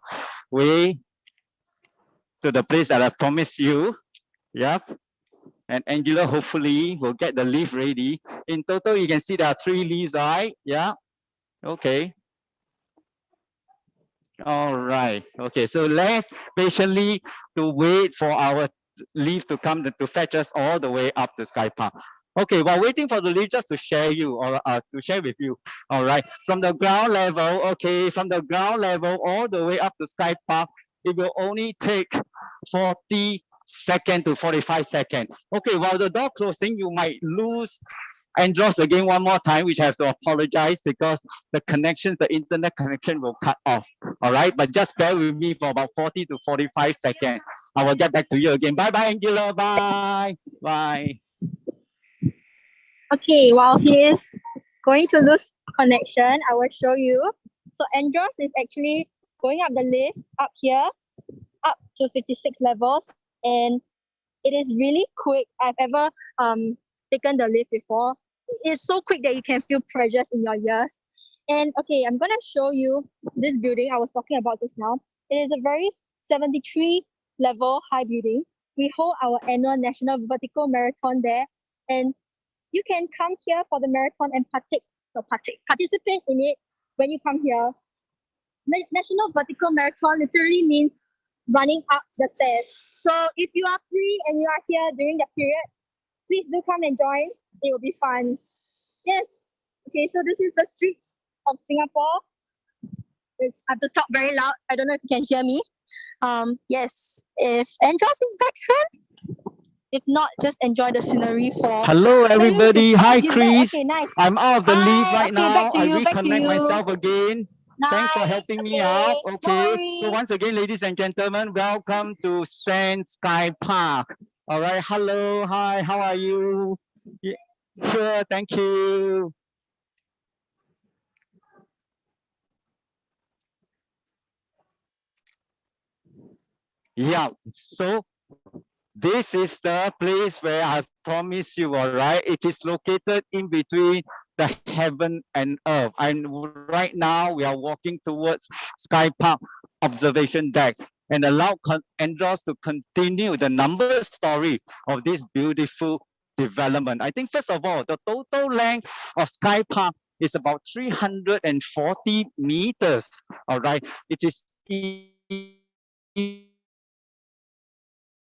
way to the place that I promised you. Yep. And Angela hopefully will get the lift ready. In total, you can see there are 3 lifts, right? Yeah. Okay. All right. Okay. So let's patiently to wait for our lift to come to fetch us all the way up to Sky Park. Okay, while waiting for the lift, just to share you or to share with you. All right, from the ground level. Okay, from the ground level all the way up to Sky Park, it will only take 40 seconds to 45 seconds. Okay, while the door closing, you might lose Andros again one more time, which I have to apologize because the connection, the internet connection will cut off. All right, but just bear with me for about 40 to 45 seconds. I will get back to you again. Bye bye, Angela. Bye. Bye. Okay, while he is going to lose connection, I will show you. So Andros is actually going up the lift up here, up to 56 levels, and it is really quick. I've ever taken the lift before. It's so quick that you can feel pressures in your ears. And okay, I'm gonna show you this building I was talking about just now. It is a very 73 level high building. We hold our annual National Vertical Marathon there, and you can come here for the marathon and participate in it when you come here. National Vertical Marathon literally means running up the stairs. So if you are free and you are here during that period, please do come and join. It will be fun. Yes. Okay, so this is the streets of Singapore. I have to talk very loud. I don't know if you can hear me. Yes, if Andros is back soon. If not, just enjoy the scenery for. Hello, everybody. Hi, he's Chris. back. Okay, nice. I'm out of the lift Hi, right okay, now. back to I you, back to reconnect you. myself again. Thanks for Nice, helping me okay, out. no Okay. So worries. once again, ladies and gentlemen, welcome to Sands Sky Park. All right. Hello. Hi. How are you? Yeah, sure. Thank you. Yeah. So this is the place where I promise you, all right? It is located in between the heaven and earth. And right now we are walking towards Sky Park observation deck and allow Andros to continue the number story of this beautiful development. I think first of all, the total length of Sky Park is about 340 meters, all right? It is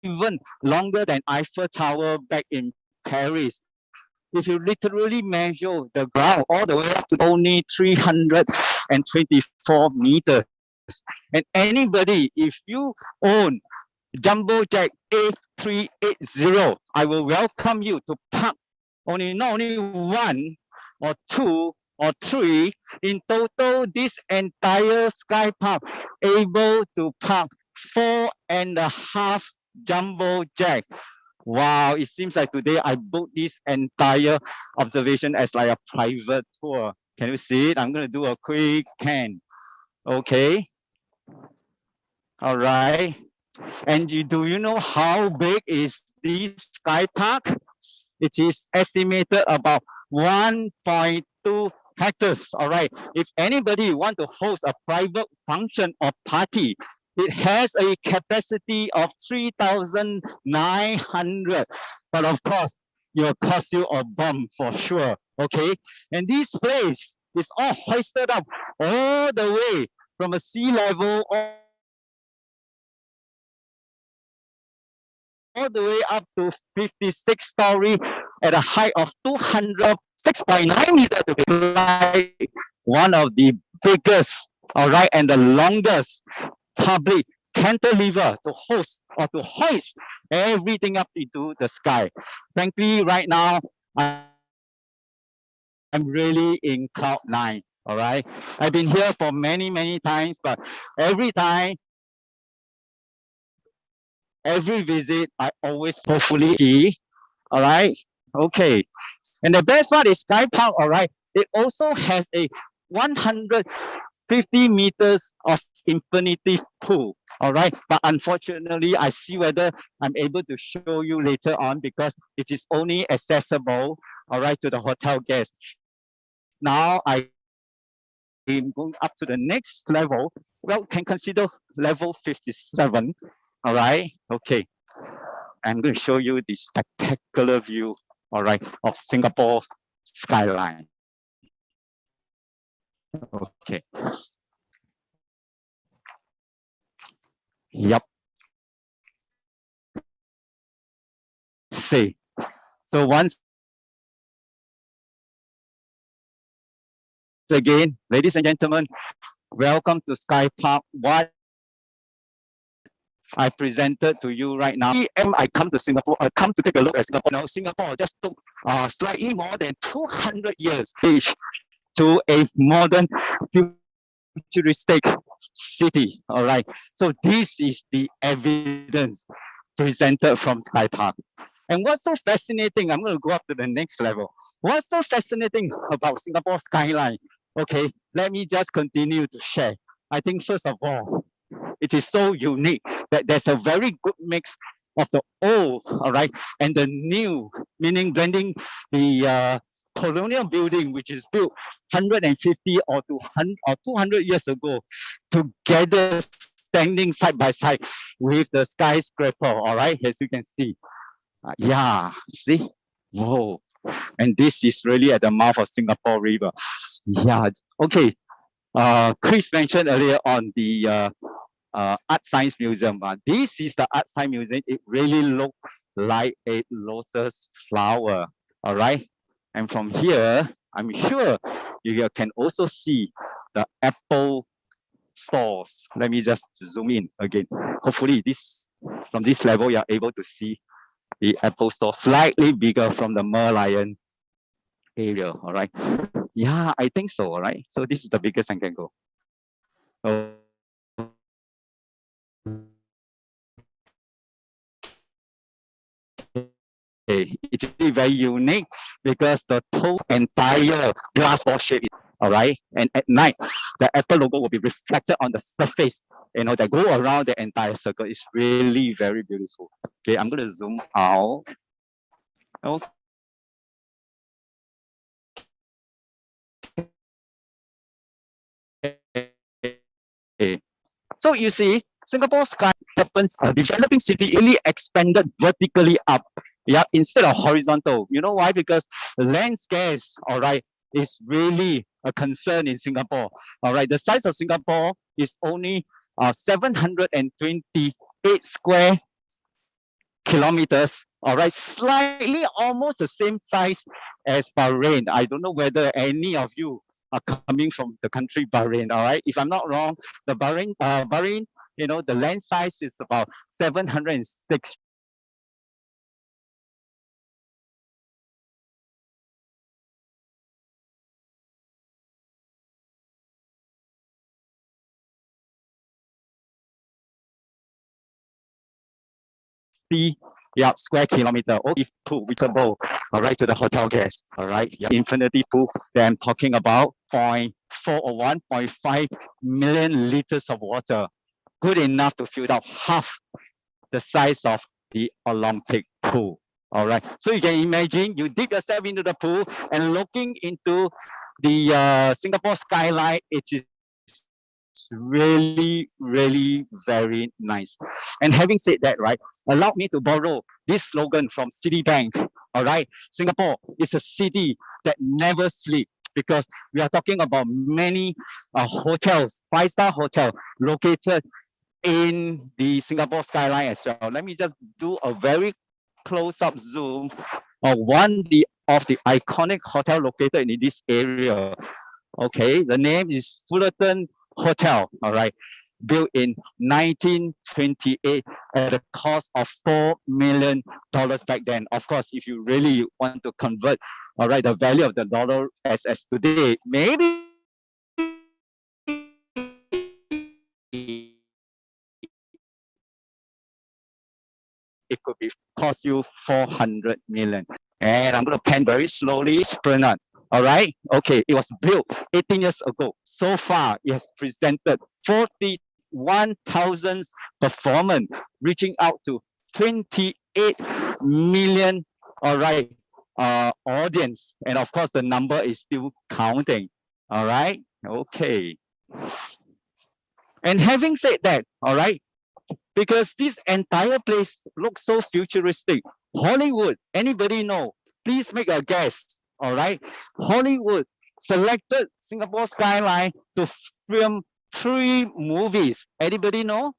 even longer than Eiffel Tower back in Paris. If you literally measure the ground all the way up to only 324 meters. And anybody, if you own Jumbo Jet A380, I will welcome you to park not only one or two or three. In total, this entire Sky Park able to park 4.5 Jumbo Jet. Wow, it seems like today I booked this entire observation as like a private tour. Can you see it? I'm going to do a quick scan. Okay. All right. And do you know how big is this Sky Park? It is estimated about 1.2 hectares. All right. If anybody want to host a private function or party, It has a capacity of 3,900, but of course, it will cost you a bump for sure, okay? And this place is all hoisted up all the way from a sea level all the way up to 56 story at a height of 206.9 meters to be like one of the biggest, all right, and the longest public cantilever to host or to hoist everything up into the sky. Thankfully, right now, I'm really in cloud nine. All right. I've been here for many, many times, but every time, every visit, I always hopefully see. All right. Okay. And the best part is Sky Park, all right. It also has a 150 meters of infinity pool. All right. But unfortunately, I see whether I'm able to show you later on because it is only accessible, all right, to the hotel guests. Now I'm going up to the next level. Well, can consider level 57. All right. Okay. I'm going to show you the spectacular view, all right, of Singapore skyline. Okay. Yep. See. So once again, ladies and gentlemen, welcome to Sky Park. What I presented to you right now. I come to Singapore, I come to take a look at Singapore. Now, Singapore just took slightly more than 200 years to a modern futuristic city. All right. So this is the evidence presented from Sky Park. And what's so fascinating, I'm going to go up to the next level. What's so fascinating about Singapore skyline? Okay, let me just continue to share. I think first of all, it is so unique that there's a very good mix of the old, all right, and the new, meaning blending the colonial building, which is built 150 or 200 years ago, together standing side by side with the skyscraper, all right, as you can see. Yeah, see? Whoa. And this is really at the mouth of Singapore River. Yeah, okay. Chris mentioned earlier on the Art Science Museum. This is the Art Science Museum. It really looks like a lotus flower, all right? And from here, I'm sure you can also see the apple stores. Let me just zoom in again. Hopefully from this level, you're able to see the Apple Store slightly bigger from the Merlion area, all right? Yeah, I think so, all right? So this is the biggest I can go. It's really very unique because the whole entire glass ball shape, all right? And at night, the Apple logo will be reflected on the surface, that go around the entire circle. It's really very beautiful. Okay, I'm going to zoom out. Okay. So you see, Singapore sky happens developing city really expanded vertically up, yeah, instead of horizontal. You know why? Because land scarce, all right, is really a concern in Singapore. All right, the size of Singapore is only 728 square kilometers. All right, slightly almost the same size as Bahrain. I don't know whether any of you are coming from the country Bahrain. All right, if I'm not wrong, the Bahrain, the land size is about 706 square kilometer. If pool visible, all right, to the hotel guests, all right, infinity pool that I'm talking about, 0.4 or 1.5 million liters of water, good enough to fill out half the size of the Olympic pool. All right, so you can imagine you dip yourself into the pool and looking into the Singapore skyline. It is really, really very nice. And having said that, right, allow me to borrow this slogan from Citibank. All right, Singapore is a city that never sleeps because we are talking about many hotels, five-star hotel located in the Singapore skyline as well. Let me just do a very close-up zoom of of the iconic hotel located in this area. Okay, the name is Fullerton Hotel. All right, built in 1928 at a cost of $4 million back then. Of course, if you really want to convert, all right, the value of the dollar as today, maybe it could be cost you 400 million. And I'm going to pan very slowly. Esplanade. All right. Okay. It was built 18 years ago. So far, it has presented 41,000 performance, reaching out to 28 million. All right. Audience. And of course, the number is still counting. All right. Okay. And having said that, all right, because this entire place looks so futuristic. Hollywood, anybody know? Please make a guess. All right. Hollywood selected Singapore skyline to film 3 movies. Anybody know?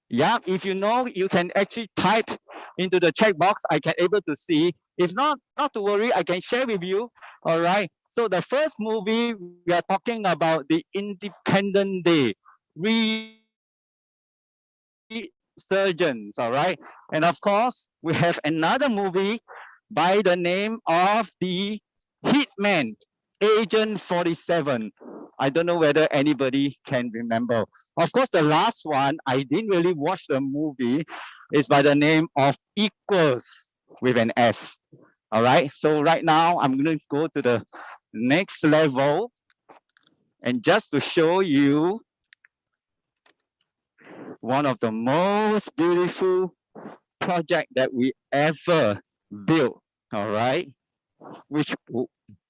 Yeah, if you know, you can actually type into the chat box. I can able to see. If not, not to worry, I can share with you. All right. So the first movie, we are talking about the Independence Day surgeons, all right? And of course, we have another movie by the name of the Hitman, Agent 47. I don't know whether anybody can remember. Of course, the last one, I didn't really watch the movie, is by the name of Equals with an S. All right, so right now I'm going to go to the next level. And just to show you one of the most beautiful project that we ever built, all right, which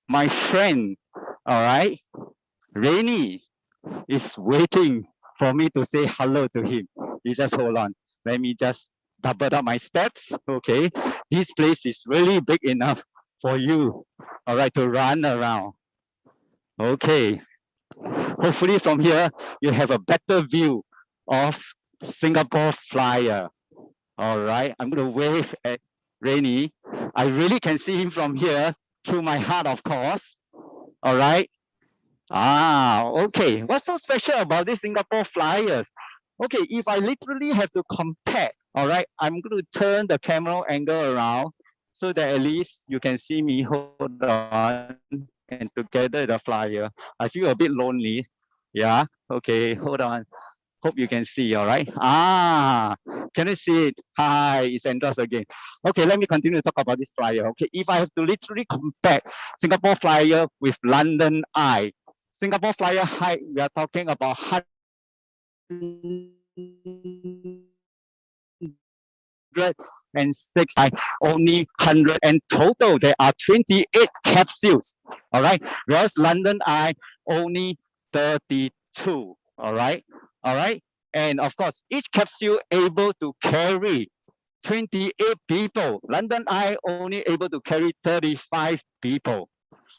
my friend, all right, Rainy, is waiting for me to say hello to him. You just hold on. Let me just double up my steps. Okay, this place is really big enough for you, all right, to run around. Okay, hopefully from here you have a better view of Singapore Flyer. All right, I'm going to wave at Rainy. I really can see him from here through my heart, of course. All right. Okay. What's so special about these Singapore Flyers? Okay, if I literally have to compare, all right, I'm going to turn the camera angle around so that at least you can see me. Hold on. And together the flyer. I feel a bit lonely. Yeah. Okay, hold on. Hope you can see, all right? Can you see it? Hi, it's Andros again. Okay, let me continue to talk about this flyer. Okay, if I have to literally compare Singapore Flyer with London Eye, Singapore Flyer height, we are talking about 106, only 100, and total there are 28 capsules, all right? Whereas London Eye, only 32, all right? All right, and of course, each capsule able to carry 28 people. London Eye only able to carry 35 people.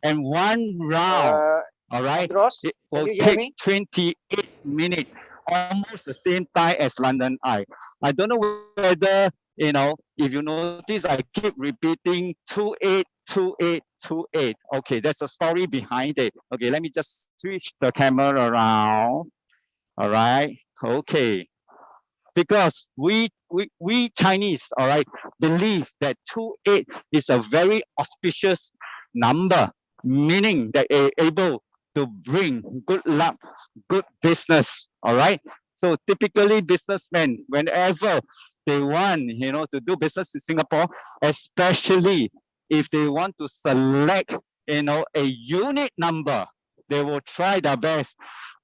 And one round, all right, Andros, it can will you hear take me? 28 minutes, almost the same time as London Eye. I don't know whether, you know, if you notice, I keep repeating 28, 28, 28. Okay, there's a story behind it. Okay, let me just switch the camera around. All right. Okay. Because we Chinese, all right, believe that 28 is a very auspicious number, meaning that they're able to bring good luck, good business. All right. So typically businessmen, whenever they want, you know, to do business in Singapore, especially if they want to select, you know, a unit number, they will try their best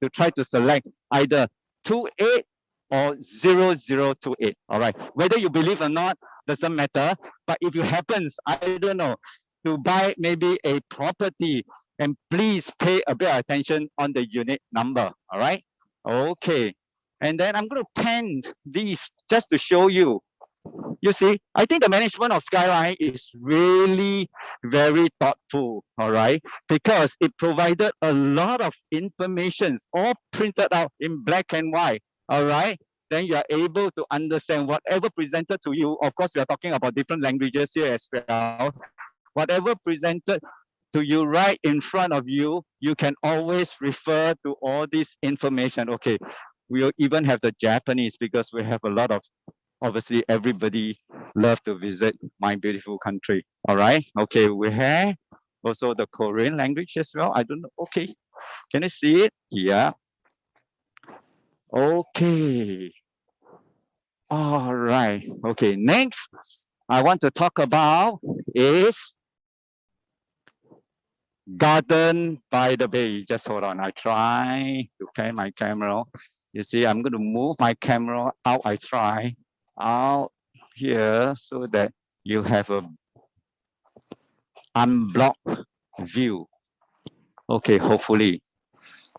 to try to select either 28 or 0028. All right. Whether you believe or not doesn't matter. But if you happens, I don't know, to buy maybe a property, and please pay a bit of attention on the unit number. All right. Okay. And then I'm going to pen these just to show you. You see, I think the management of Skyline is really very thoughtful, all right? Because it provided a lot of information, all printed out in black and white, all right? Then you are able to understand whatever presented to you. Of course, we are talking about different languages here as well. Whatever presented to you right in front of you, you can always refer to all this information. Okay, we'll even have the Japanese because we have a lot of, obviously everybody love to visit my beautiful country. All right. Okay, we have also the Korean language as well. I don't know. Okay, can you see it? Yeah. Okay. All right. Okay, next I want to talk about is Garden by the Bay. Just hold on. I try to pan my camera. You see, I'm going to move my camera out. I try out here so that you have a unblocked view. Okay, hopefully.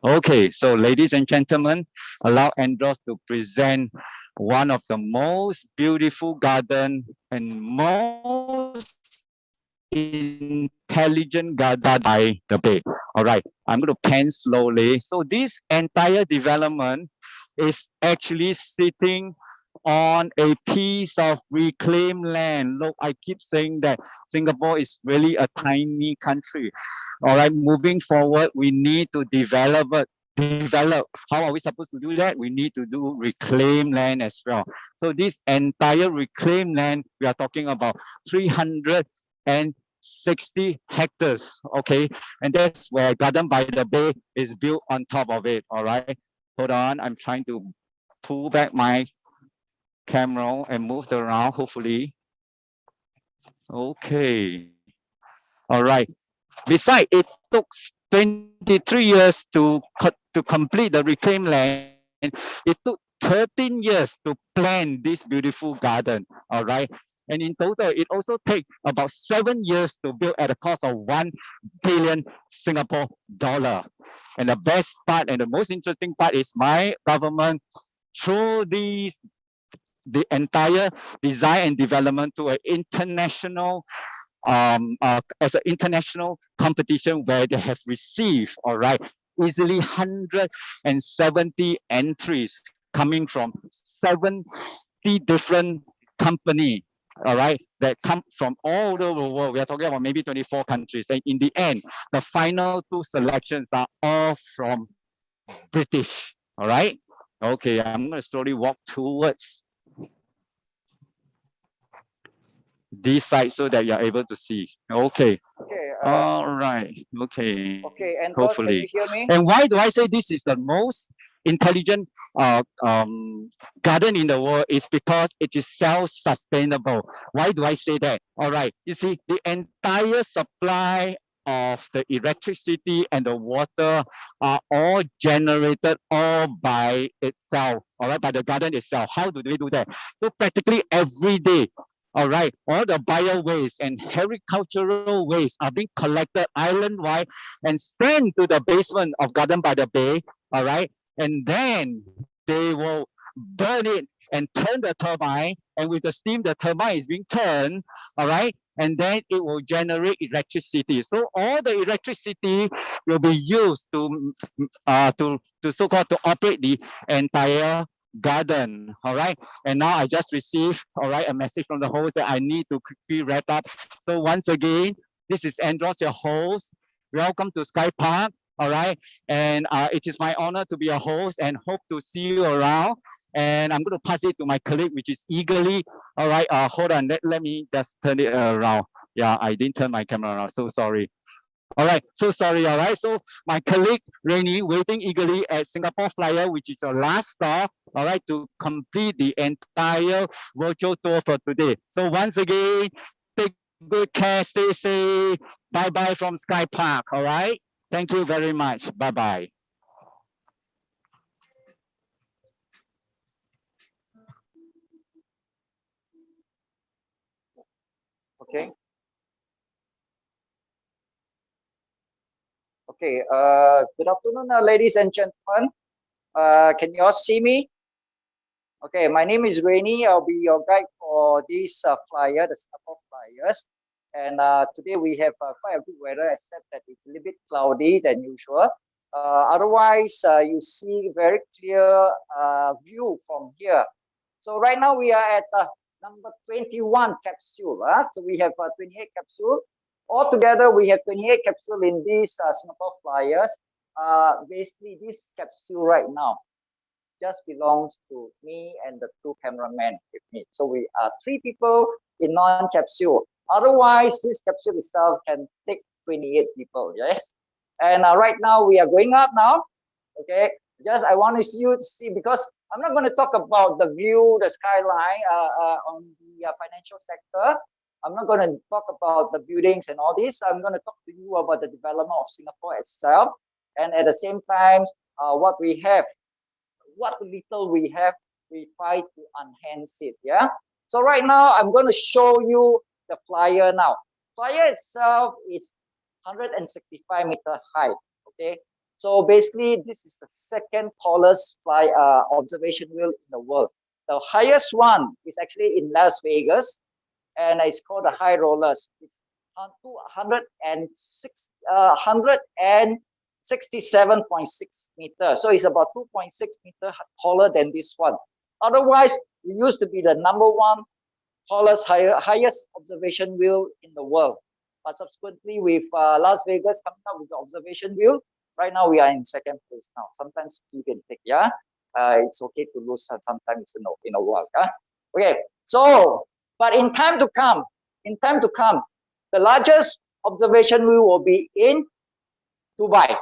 Okay, so ladies and gentlemen, allow Andros to present one of the most beautiful garden and most intelligent garden by the bay. All right, I'm going to pan slowly. So this entire development is actually sitting on a piece of reclaimed land. Look, I keep saying that Singapore is really a tiny country. All right, moving forward, we need to develop. How are we supposed to do that? We need to do reclaimed land as well. So this entire reclaimed land, we are talking about 360 hectares, okay? And that's where Garden by the Bay is built on top of it, all right? Hold on, I'm trying to pull back my camera and move it around, hopefully. Okay, all right. Besides, it took 23 years to complete the reclaimed land. It took 13 years to plan this beautiful garden, all right? And in total, it also takes about 7 years to build at a cost of 1 billion Singapore dollar. And the best part and the most interesting part is my government, through the entire design and development to an international as an international competition where they have received, all right, easily 170 entries coming from 70 different companies, all right, that come from all over the world. We are talking about maybe 24 countries. And in the end, the final 2 selections are all from British, all right? Okay, I'm going to slowly walk towards this side so that you're able to see. Okay. Okay. All right. Okay. Okay. And Hopefully. can you hear me? And why do I say this is the most intelligent garden in the world? Is because it is self-sustainable. Why do I say that? All right. You see, the entire supply of the electricity and the water are all generated all by itself, all right, by the garden itself. How do they do that? So practically every day, all right, all the bio waste and agricultural waste are being collected island-wide and sent to the basement of Garden by the Bay, all right? And then they will burn it and turn the turbine, and with the steam, the turbine is being turned, all right? And then it will generate electricity. So all the electricity will be used to so-called to operate the entire garden, all right? And now I just received, all right, a message from the host that I need to quickly wrap up. So once again, this is Andros, your host. Welcome to Sky Park, all right? And it is my honor to be a host and hope to see you around. And I'm going to pass it to my colleague, which is eagerly, all right, hold on, let me just turn it around. Yeah, I didn't turn my camera around, so sorry. All right, so sorry, all right. So my colleague, Rainy, waiting eagerly at Singapore Flyer, which is the last stop, all right, to complete the entire virtual tour for today. So once again, take good care, stay safe. Bye-bye from Sky Park, all right? Thank you very much. Bye-bye. Okay. Okay. Good afternoon, ladies and gentlemen. Can you all see me? Okay, my name is Rainy. I'll be your guide for this flyer, the Singapore flyers. And today we have quite a good weather, except that it's a little bit cloudy than usual. Otherwise, you see very clear view from here. So right now we are at number 21 capsule. So we have 28 capsule. Altogether, we have 28 capsule in these Singapore flyers. Basically, this capsule right now just belongs to me and the two cameramen with me. So we are 3 people in non-capsule. Otherwise, this capsule itself can take 28 people, yes? And right now, we are going up now, okay? Just I want you to see, because I'm not going to talk about the view, the skyline on the financial sector. I'm not going to talk about the buildings and all this. I'm going to talk to you about the development of Singapore itself. And at the same time, what we have, what little we have, we try to enhance it, yeah? So right now, I'm going to show you the flyer now. Flyer itself is 165 meter high, okay? So basically, this is the second tallest observation wheel in the world. The highest one is actually in Las Vegas, and it's called the High Rollers. It's 167.6 meters. So it's about 2.6 meters taller than this one. Otherwise, it used to be the #1 tallest, highest observation wheel in the world. But subsequently, with Las Vegas coming up with the observation wheel, right now we are in second place now. Sometimes you can take, yeah. It's okay to lose sometimes in a while. Yeah? Okay. So, but in time to come, the largest observation wheel will be in Dubai.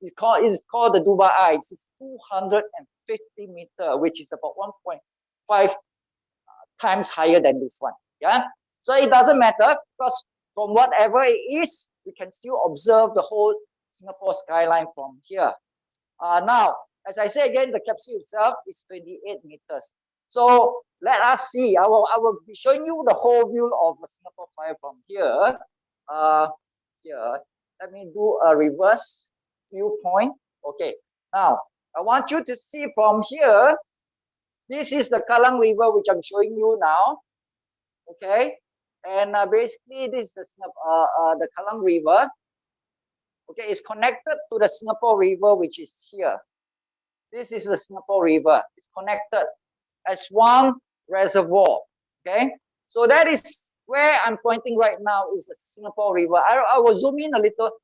It's called the Dubai Eye. It's 250 meters, which is about 1.5 times higher than this one. Yeah. So it doesn't matter, because from whatever it is, we can still observe the whole Singapore skyline from here. Now, as I say again, the capsule itself is 28 meters. So let us see. I will be showing you the whole view of the Singapore flyer from here. Here, let me do a reverse viewpoint. Okay. Now, I want you to see from here. This is the Kallang River, which I'm showing you now. Okay. And basically, this is the Kallang River. Okay, it's connected to the Singapore River, which is here. This is the Singapore River. It's connected as one reservoir. Okay, so that is where I'm pointing right now, is the Singapore River. I will zoom in a little.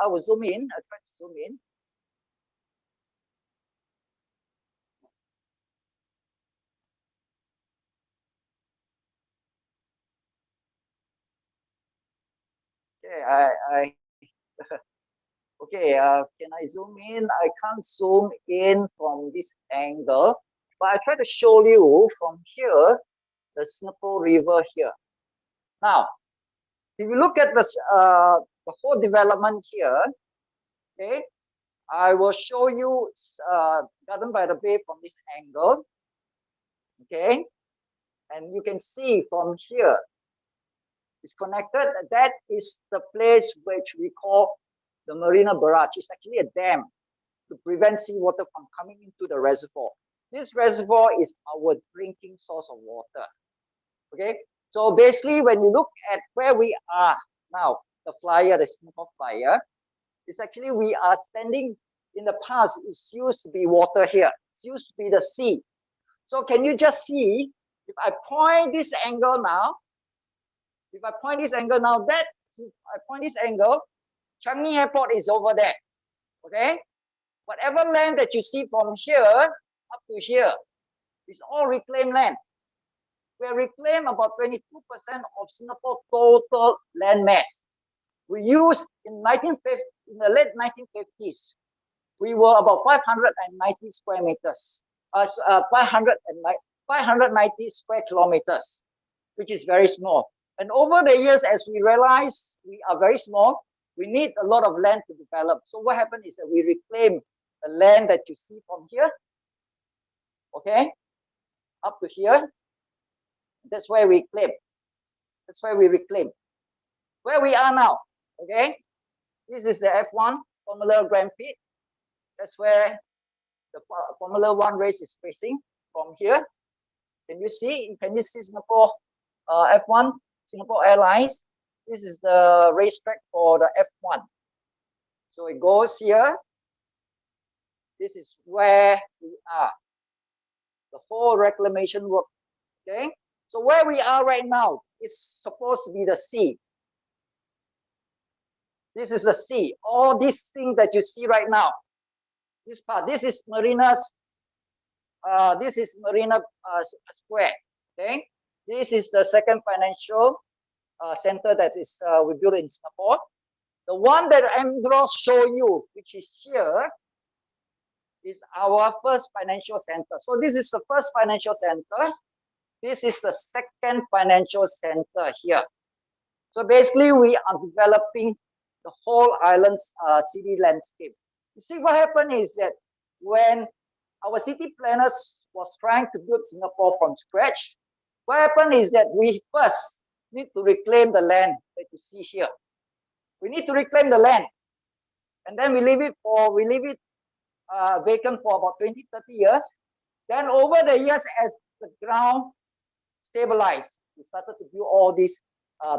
I will zoom in. I try to zoom in. Okay, okay, can I zoom in? I can't zoom in from this angle, but I try to show you from here, the Singapore River here. Now, if you look at the whole development here, okay, I will show you Garden by the Bay from this angle, okay, and you can see from here, it's connected. That is the place which we call the Marina Barrage. It's actually a dam to prevent seawater from coming into the reservoir. This reservoir is our drinking source of water. Okay, so basically, when you look at where we are now, the flyer, the Singapore flyer, it's actually we are standing in the past. It used to be water here. It used to be the sea. So can you just see, if I point this angle now, if I point this angle now, Changi Airport is over there. Okay, whatever land that you see from here up to here is all reclaimed land. We reclaim about 22% of Singapore total land mass. We used in the late 1950s, we were about 590 square meters, 590 square kilometers, which is very small. And over the years, as we realize we are very small, we need a lot of land to develop. So what happened is that we reclaim the land that you see from here, okay, up to here. That's where we claim. That's where we reclaim. Where we are now, okay? This is the F1 Formula Grand Prix. That's where the Formula One race is racing from here. Can you see? Can you see Singapore F1, Singapore Airlines? This is the racetrack for the F1. So it goes here. This is where we are. The whole reclamation work. Okay. So where we are right now is supposed to be the sea. This is the sea. All these things that you see right now. This part. This is Marina's. This is Marina Square. Okay. This is the second financial center that is we built in Singapore. The one that I'm going to show you, which is here, is our first financial center. So this is the first financial center. This is the second financial center here. So basically, we are developing the whole island's city landscape. You see, what happened is that when our city planners was trying to build Singapore from scratch, what happened is that we first need to reclaim the land that you see here. We need to reclaim the land, and then we leave it vacant for about 20, 30 years. Then over the years, as the ground stabilized, we started to build all these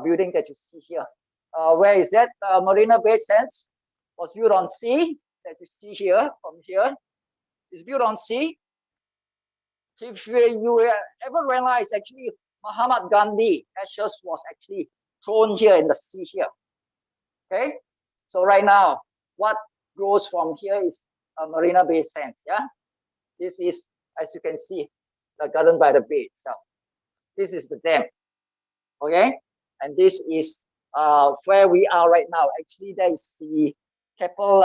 buildings that you see here. Where is that? Marina Bay Sands was built on sea, that you see here, from here. It's built on sea. If you ever realize, actually, Mahatma Gandhi ashes was actually thrown here in the sea here. Okay, so right now, what grows from here is Marina Bay Sands. Yeah, this is, as you can see, the garden by the bay itself. This is the dam. Okay, and this is where we are right now. Actually, there is the Keppel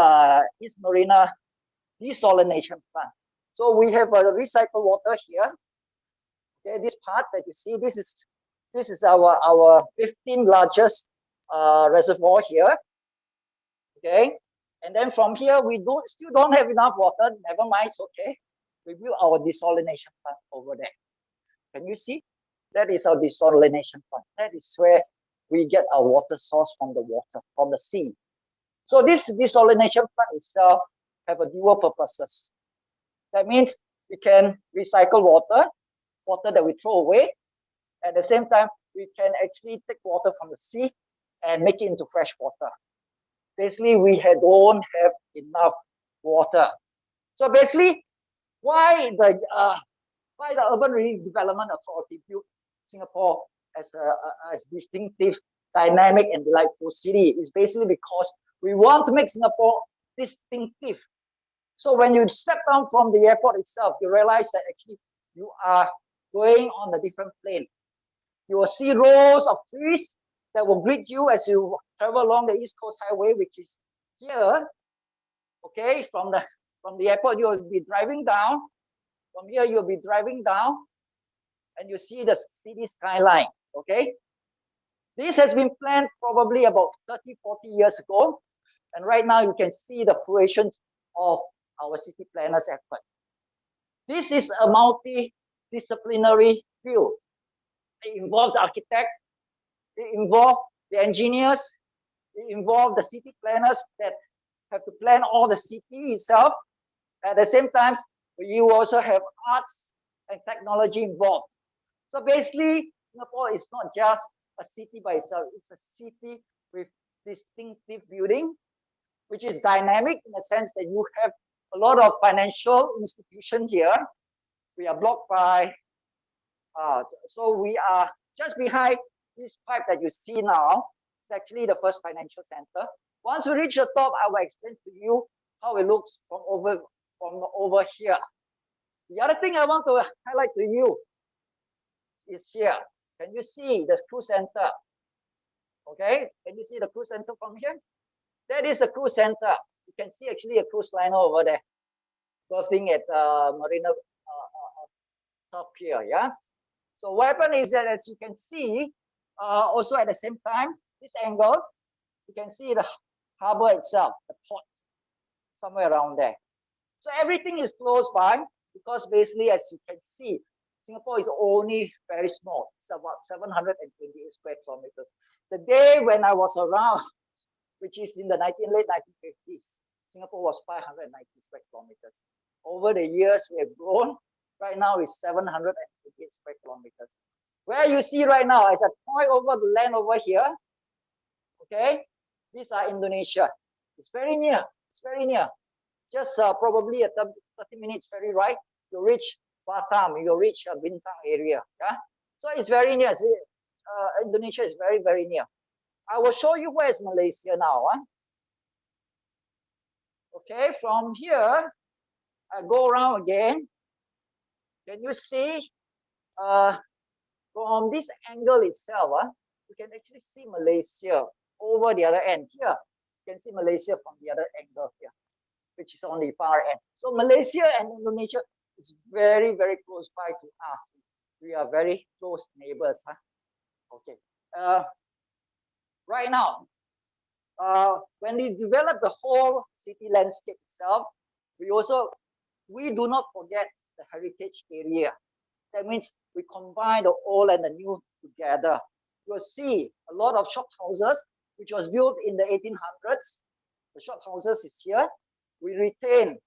East Marina Desalination plant. So we have a recycled water here. Okay, this part that you see, this is our 15th largest reservoir here. Okay, and then from here we still don't have enough water. Never mind, it's okay. We build our desalination plant over there. Can you see? That is our desalination plant. That is where we get our water source from the sea. So this desalination plant itself have a dual purposes. That means we can recycle water that we throw away. At the same time, we can actually take water from the sea and make it into fresh water. Basically, we don't have enough water. So basically, why the Urban Redevelopment Authority built Singapore as a distinctive, dynamic, and delightful city is basically because we want to make Singapore distinctive. So when you step down from the airport itself, you realize that actually you are going on a different plane. You will see rows of trees that will greet you as you travel along the East Coast Highway, which is here. Okay, from the airport, you will be driving down. From here, you'll be driving down, and you see the city skyline. Okay, this has been planned probably about 30, 40 years ago, and right now you can see the fruition of our city planners' effort. This is a multidisciplinary field. It involves the architect, it involves the engineers, it involves the city planners that have to plan all the city itself. At the same time, you also have arts and technology involved. So basically, Singapore is not just a city by itself, it's a city with distinctive building, which is dynamic in the sense that you have a lot of financial institutions here. We are blocked by, so we are just behind this pipe that you see now. It's actually the first financial center. Once we reach the top, I will explain to you how it looks from over here. The other thing I want to highlight to you is here. Can you see the cruise center? Okay, can you see the cruise center from here? That is the cruise center. You can see actually a cruise liner over there, berthing at Marina top here. Yeah. So what happened is that, as you can see, also at the same time, this angle, you can see the harbor itself, the port, somewhere around there. So everything is close by because basically, as you can see, Singapore is only very small. It's about 728 square kilometers. The day when I was around, which is in the late 1950s, Singapore was 590 square kilometers. Over the years, we have grown. Right now, it's 788 square kilometers. Where you see right now, as I point over the land over here, okay, these are Indonesia. It's very near. It's very near. Just probably a 30 minutes ferry ride, you reach Batam, you reach Bintang area. Yeah, so it's very near. Indonesia is very, very near. I will show you where is Malaysia now. Huh? Okay, from here, I go around again. Can you see? From this angle itself, you can actually see Malaysia over the other end. Here, you can see Malaysia from the other angle here, which is on the far end. So Malaysia and Indonesia is very, very close by to us. We are very close neighbors. Huh? Okay. Right now, when we develop the whole city landscape itself, we do not forget the heritage area. That means we combine the old and the new together. You'll see a lot of shop houses, which was built in the 1800s. The shop houses is here. We retain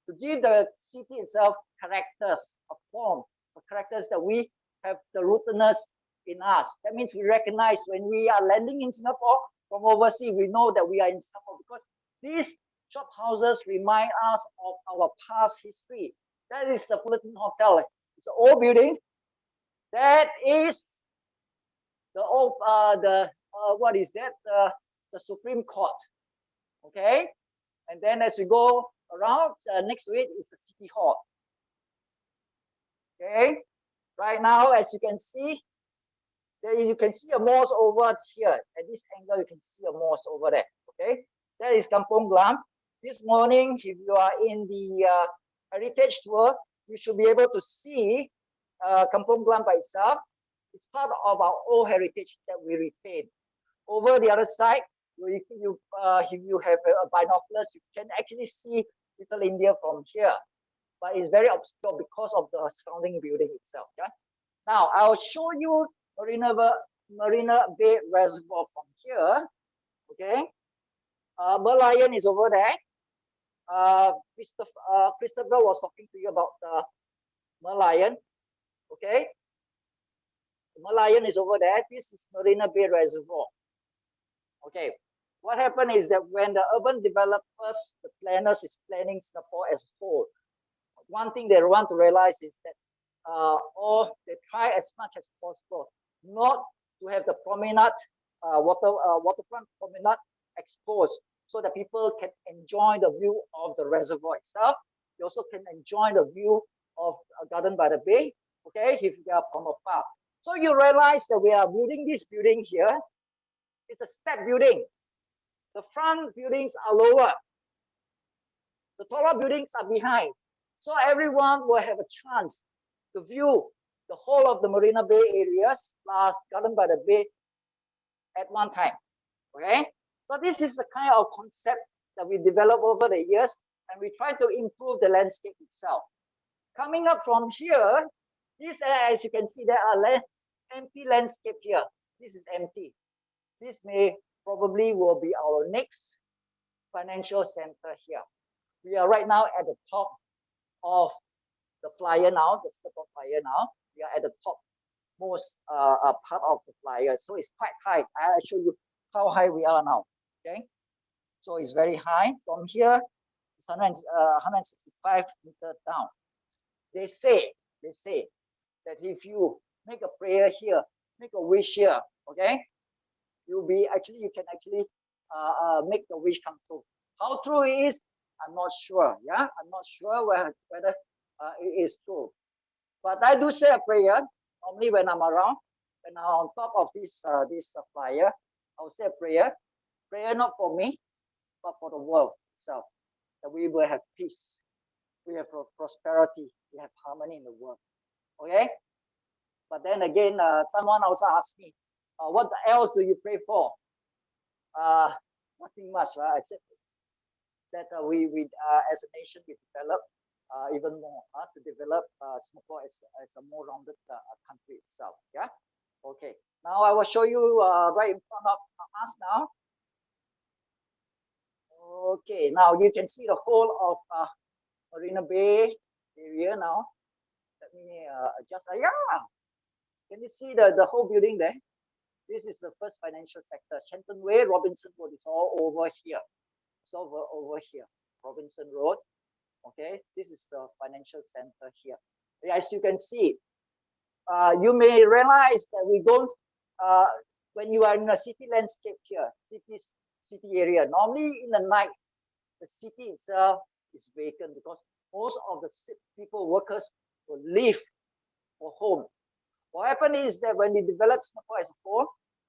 to give the city itself characters, a form, the characters that we have the rootedness in us. That means we recognize when we are landing in Singapore from overseas, we know that we are in Singapore because these shop houses remind us of our past history. That is the Fullerton Hotel. It's an old building. That is the old what is that? The Supreme Court. Okay, and then as we go around, next to it is the City Hall. Okay, right now as you can see, you can see a mosque over here. At this angle, you can see a mosque over there. Okay, that is Kampong Glam. This morning, if you are in the heritage tour, you should be able to see Kampong Glam by itself. It's part of our old heritage that we retain. Over the other side, if you have binoculars, you can actually see Little India from here. But it's very obscure because of the surrounding building itself. Yeah. Now I'll show you Marina Bay Reservoir from here. Okay. Merlion is over there. Christopher was talking to you about the Merlion. Okay. Merlion is over there. This is Marina Bay Reservoir. Okay. What happened is that when the urban developers, the planners is planning Singapore as a whole, one thing they want to realize is that or they try as much as possible not to have the promenade, waterfront promenade exposed so that people can enjoy the view of the reservoir itself. They also can enjoy the view of a garden by the bay, okay, if they are from afar. So you realize that we are building this building here. It's a step building. The front buildings are lower. The taller buildings are behind. So everyone will have a chance to view the whole of the Marina Bay areas plus Garden by the Bay at one time. Okay? So this is the kind of concept that we develop over the years, and we try to improve the landscape itself. Coming up from here, this, as you can see, there are empty landscape here. This is empty. This may probably will be our next financial center here. We are right now at the top of the flyer now, the Singapore flyer now. We are at the top most part of the flyer. So it's quite high. I'll show you how high we are now. Okay. So it's very high. From here, it's 165 meters down. They say that if you make a prayer here, make a wish here, okay, you can actually make the wish come true. How true it is, I'm not sure. Yeah, I'm not sure whether it is true. But I do say a prayer normally when I'm around, when I'm on top of this flyer. I'll say a prayer. Prayer not for me, but for the world itself. That we will have peace, we have prosperity, we have harmony in the world. Okay. But then again, someone also asked me, what else do you pray for? Nothing much. I said that we as a nation, we develop even more to develop Singapore as a more rounded country itself. Yeah. Okay. Now I will show you right in front of us now. Okay. Now you can see the whole of Marina Bay area now. Let me adjust. Yeah, can you see the whole building there? This is the first financial sector. Shenton Way, Robinson Road is all over here. It's over here. Robinson Road. Okay, this is the financial center here. As you can see, you may realize that we don't, when you are in a city landscape here, city area, normally in the night, the city itself is vacant because most of the people, workers will leave for home. What happened is that when we develop Singapore as a whole,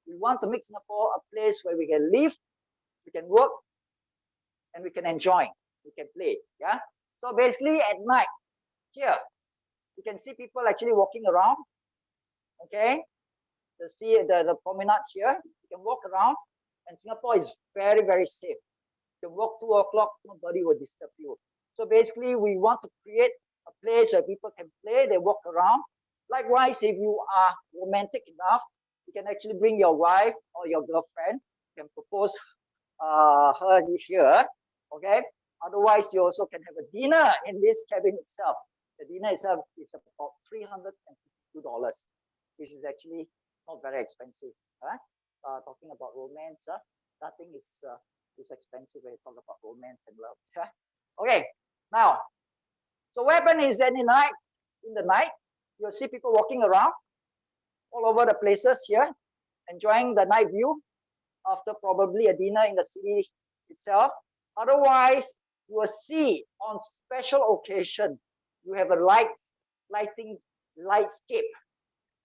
we want to make Singapore a place where we can live, we can work, and we can enjoy, we can play. Yeah. So basically at night, here, you can see people actually walking around. Okay. The promenade here, you can walk around, and Singapore is very, very safe. You can walk 2 o'clock, nobody will disturb you. So basically, we want to create a place where people can play, they walk around. Likewise, if you are romantic enough, you can actually bring your wife or your girlfriend. You can propose her here. Okay. Otherwise, you also can have a dinner in this cabin itself. The dinner itself is about $352, which is actually not very expensive. Talking about romance, nothing is expensive when you talk about romance and love. Okay. Now, so what happens is that in the night, you'll see people walking around all over the places here, enjoying the night view after probably a dinner in the city itself. Otherwise, you will see on special occasion, you have a lightscape.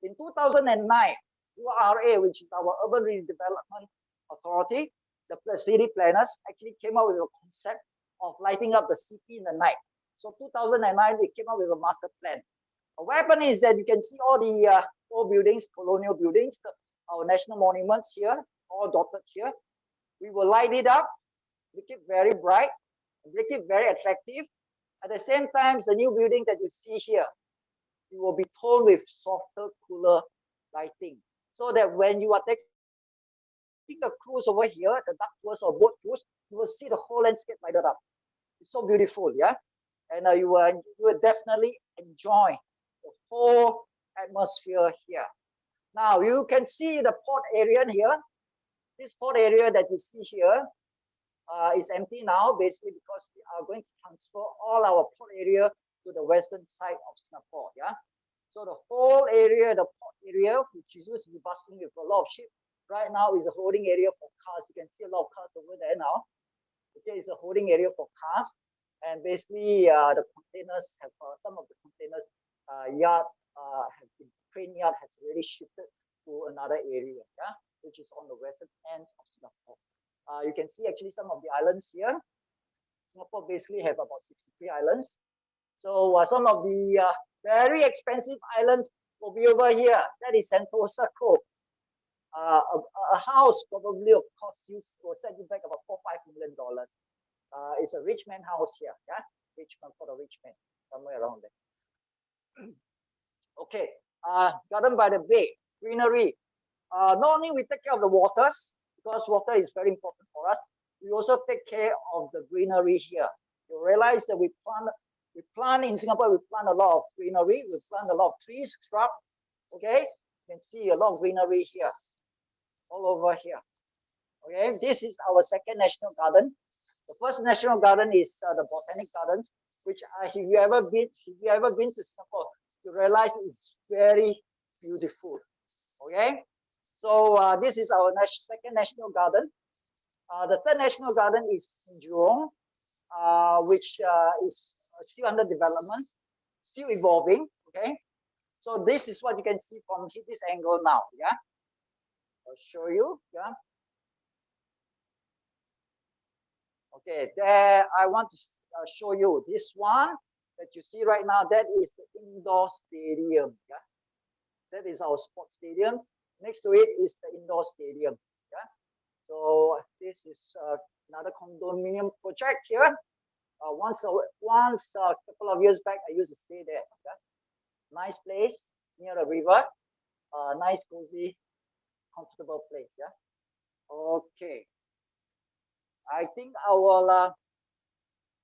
In 2009, URA, which is our Urban Redevelopment Authority, the city planners actually came up with a concept of lighting up the city in the night. So 2009, they came up with a master plan. What happened is that you can see all the old buildings, colonial buildings, our national monuments here, all dotted here. We will light it up, make it very bright, make it very attractive. At the same time, the new building that you see here, it will be toned with softer, cooler lighting. So that when you are taking a cruise over here, the duck tours or boat tours, you will see the whole landscape lighted up. It's so beautiful, yeah? And you will definitely enjoy the whole atmosphere here. Now, you can see the port area here. This port area that you see here is empty now, basically because we are going to transfer all our port area to the western side of Singapore, yeah? So the whole area, the port area, which is used to be bustling with a lot of ships, right now is a holding area for cars. You can see a lot of cars over there now. Okay, it's a holding area for cars. And basically, the containers have, some of the containers crane yard has already shifted to another area, yeah, which is on the western ends of Singapore. You can see actually some of the islands here. Singapore basically have about 63 islands. So some of the very expensive islands will be over here. That is Sentosa Cove. A house probably will set you back about $4-5 million. It's a rich man house here, yeah, rich man for the rich man, somewhere around there. Okay, Garden by the Bay, greenery. Not only we take care of the waters, because water is very important for us, we also take care of the greenery here. You realize that we plant in Singapore, we plant a lot of greenery, we plant a lot of trees, shrub. Okay, you can see a lot of greenery here, all over here. Okay, this is our second national garden. The first national garden is the Botanic Gardens, which if you ever been to Singapore, you realize it's very beautiful. Okay, so this is our second national garden. The third national garden is in Jurong, which is still under development, still evolving. Okay, so this is what you can see from this angle now. Yeah, I'll show you. Yeah. Okay, there I want to show you this one that you see right now. That is the indoor stadium. Yeah, that is our sports stadium. Next to it is the indoor stadium. Yeah, so this is another condominium project here. Once a couple of years back, I used to stay there. Yeah? Nice place near the river. Nice, cozy, comfortable place. Yeah. Okay. I think I will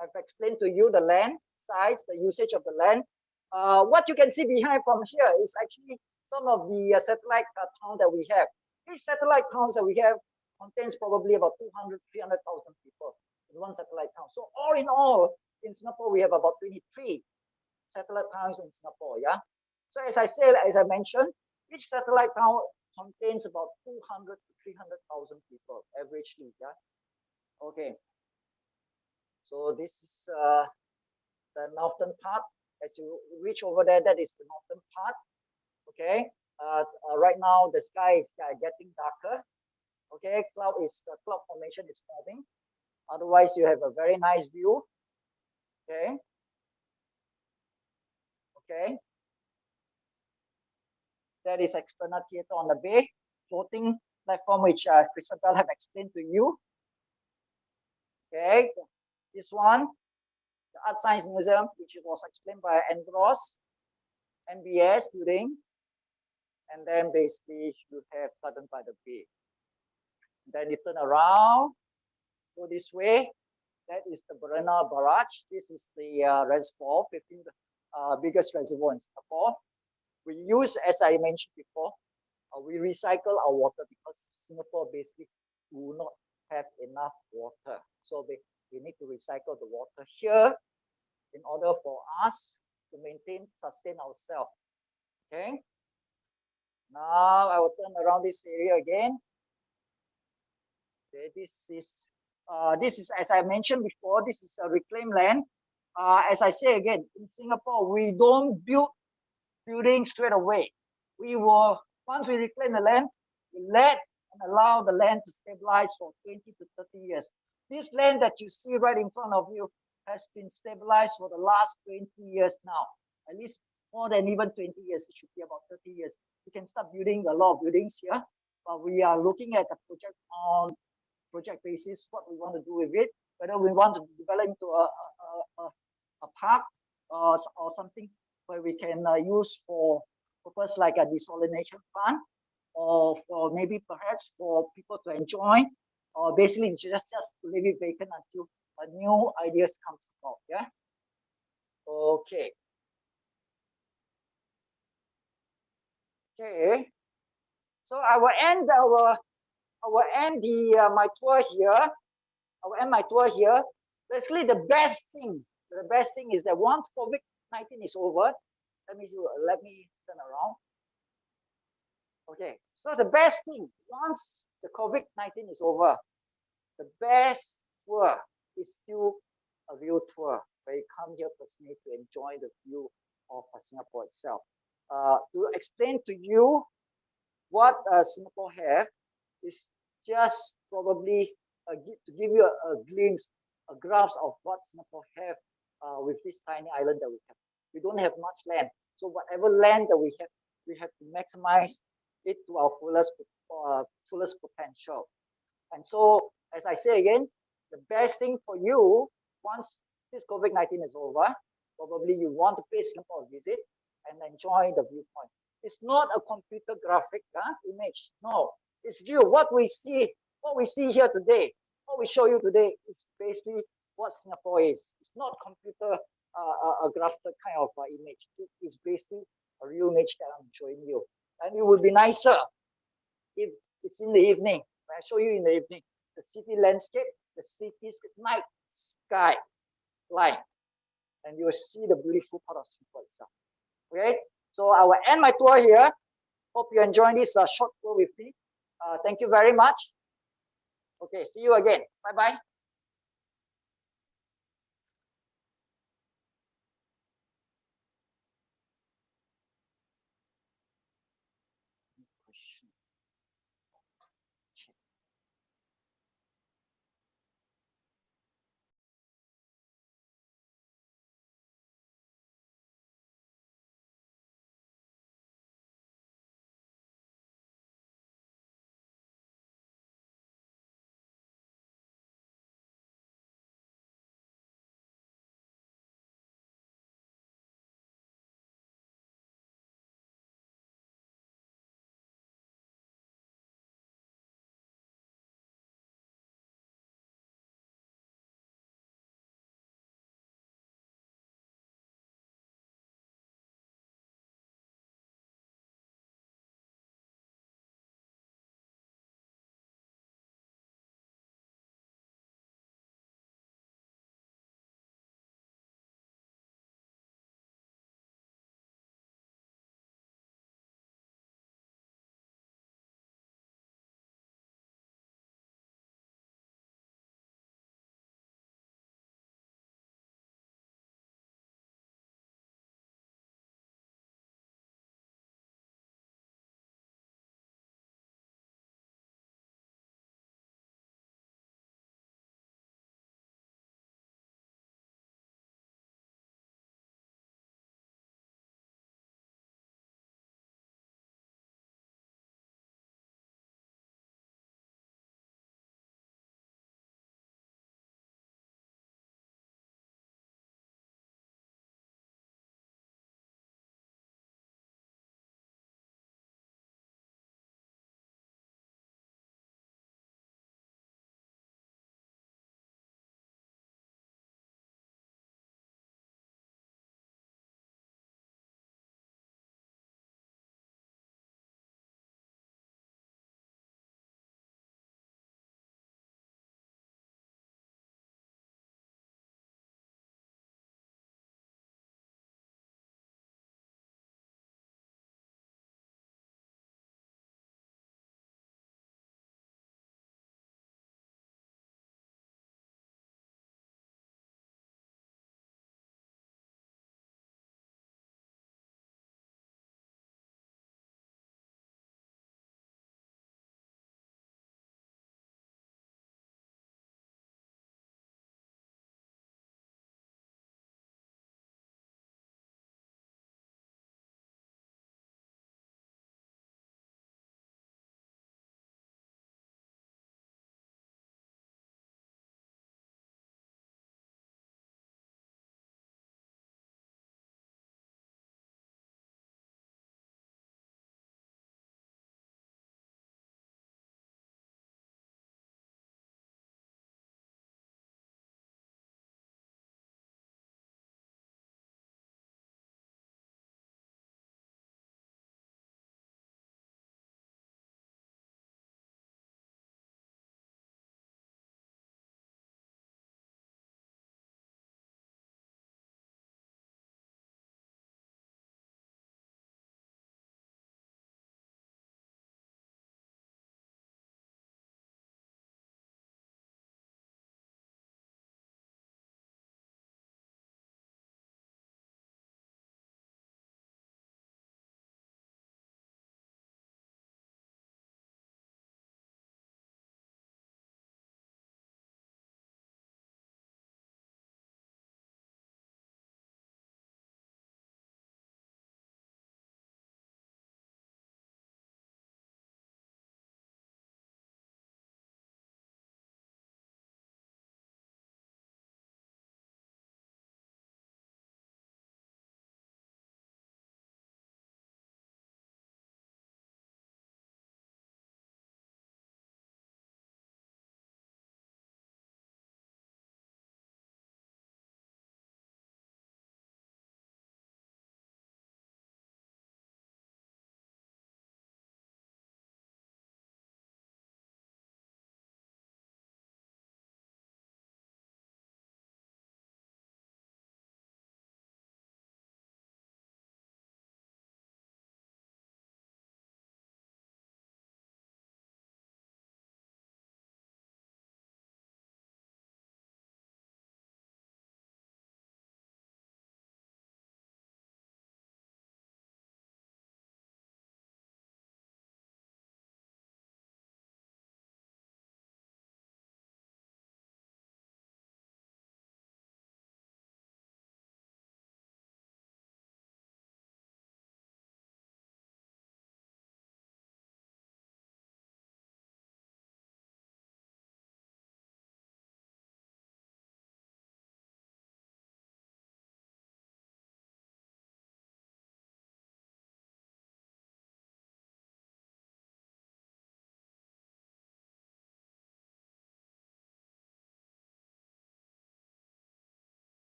I've explained to you the land size, the usage of the land. What you can see behind from here is actually some of the satellite towns that we have. These satellite towns that we have contains probably about 200, 300,000 people in one satellite town. So all in all, in Singapore, we have about 23 satellite towns in Singapore, yeah? So as I said, as I mentioned, each satellite town contains about 200 to 300,000 people, averagely, yeah? Okay. So this is the northern part. As you reach over there, that is the northern part, okay? Right now, the sky is getting darker, okay? Cloud formation is forming. Otherwise, you have a very nice view, okay? Okay. That is Esplanade Theatre on the Bay, floating platform which Christabel have explained to you. Okay, this one, the Art Science Museum, which was explained by Andros, MBS building, and then basically you have Garden by the Bay. Then you turn around, go this way. That is the Marina Barrage. This is the reservoir, 15th biggest reservoir in Singapore. We use, as I mentioned before, we recycle our water because Singapore basically do not have enough water. So we need to recycle the water here in order for us to sustain ourselves. Okay. Now I will turn around this area again. Okay, this is as I mentioned before, this is a reclaimed land. As I say again, in Singapore, we don't build buildings straight away. Once we reclaim the land, we let and allow the land to stabilize for 20 to 30 years. This land that you see right in front of you has been stabilized for the last 20 years now. At least more than even 20 years. It should be about 30 years. You can start building a lot of buildings here, but we are looking at the project on project basis, what we want to do with it, whether we want to develop into a park or something where we can use for purpose like a desalination plant, or for maybe perhaps for people to enjoy, or basically just to leave it vacant until a new ideas comes about. Yeah. Okay. Okay. So I will end my tour here. I will end my tour here. Basically, the best thing is that once COVID-19 is over, let me turn around. Okay, so the best thing, once the COVID-19 is over, the best tour is still a view tour, where you come here personally to enjoy the view of Singapore itself. To explain to you what Singapore have is just probably to give you a glimpse, a grasp of what Singapore have with this tiny island that we have. We don't have much land, so whatever land that we have to maximize it to our fullest potential. And so, as I say again, the best thing for you, once this COVID-19 is over, probably you want to pay Singapore a visit and enjoy the viewpoint. It's not a computer graphic image. No, it's view. What we see here today, what we show you today is basically what Singapore is. It's not computer a graphic kind of image. It is basically a real image that I'm showing you. And it would be nicer if it's in the evening. When I show you in the evening, the city landscape, the city's night sky line, and you will see the beautiful part of Singapore itself. Okay, so I will end my tour here. Hope you enjoyed this short tour with me. Thank you very much. Okay, see you again. Bye-bye.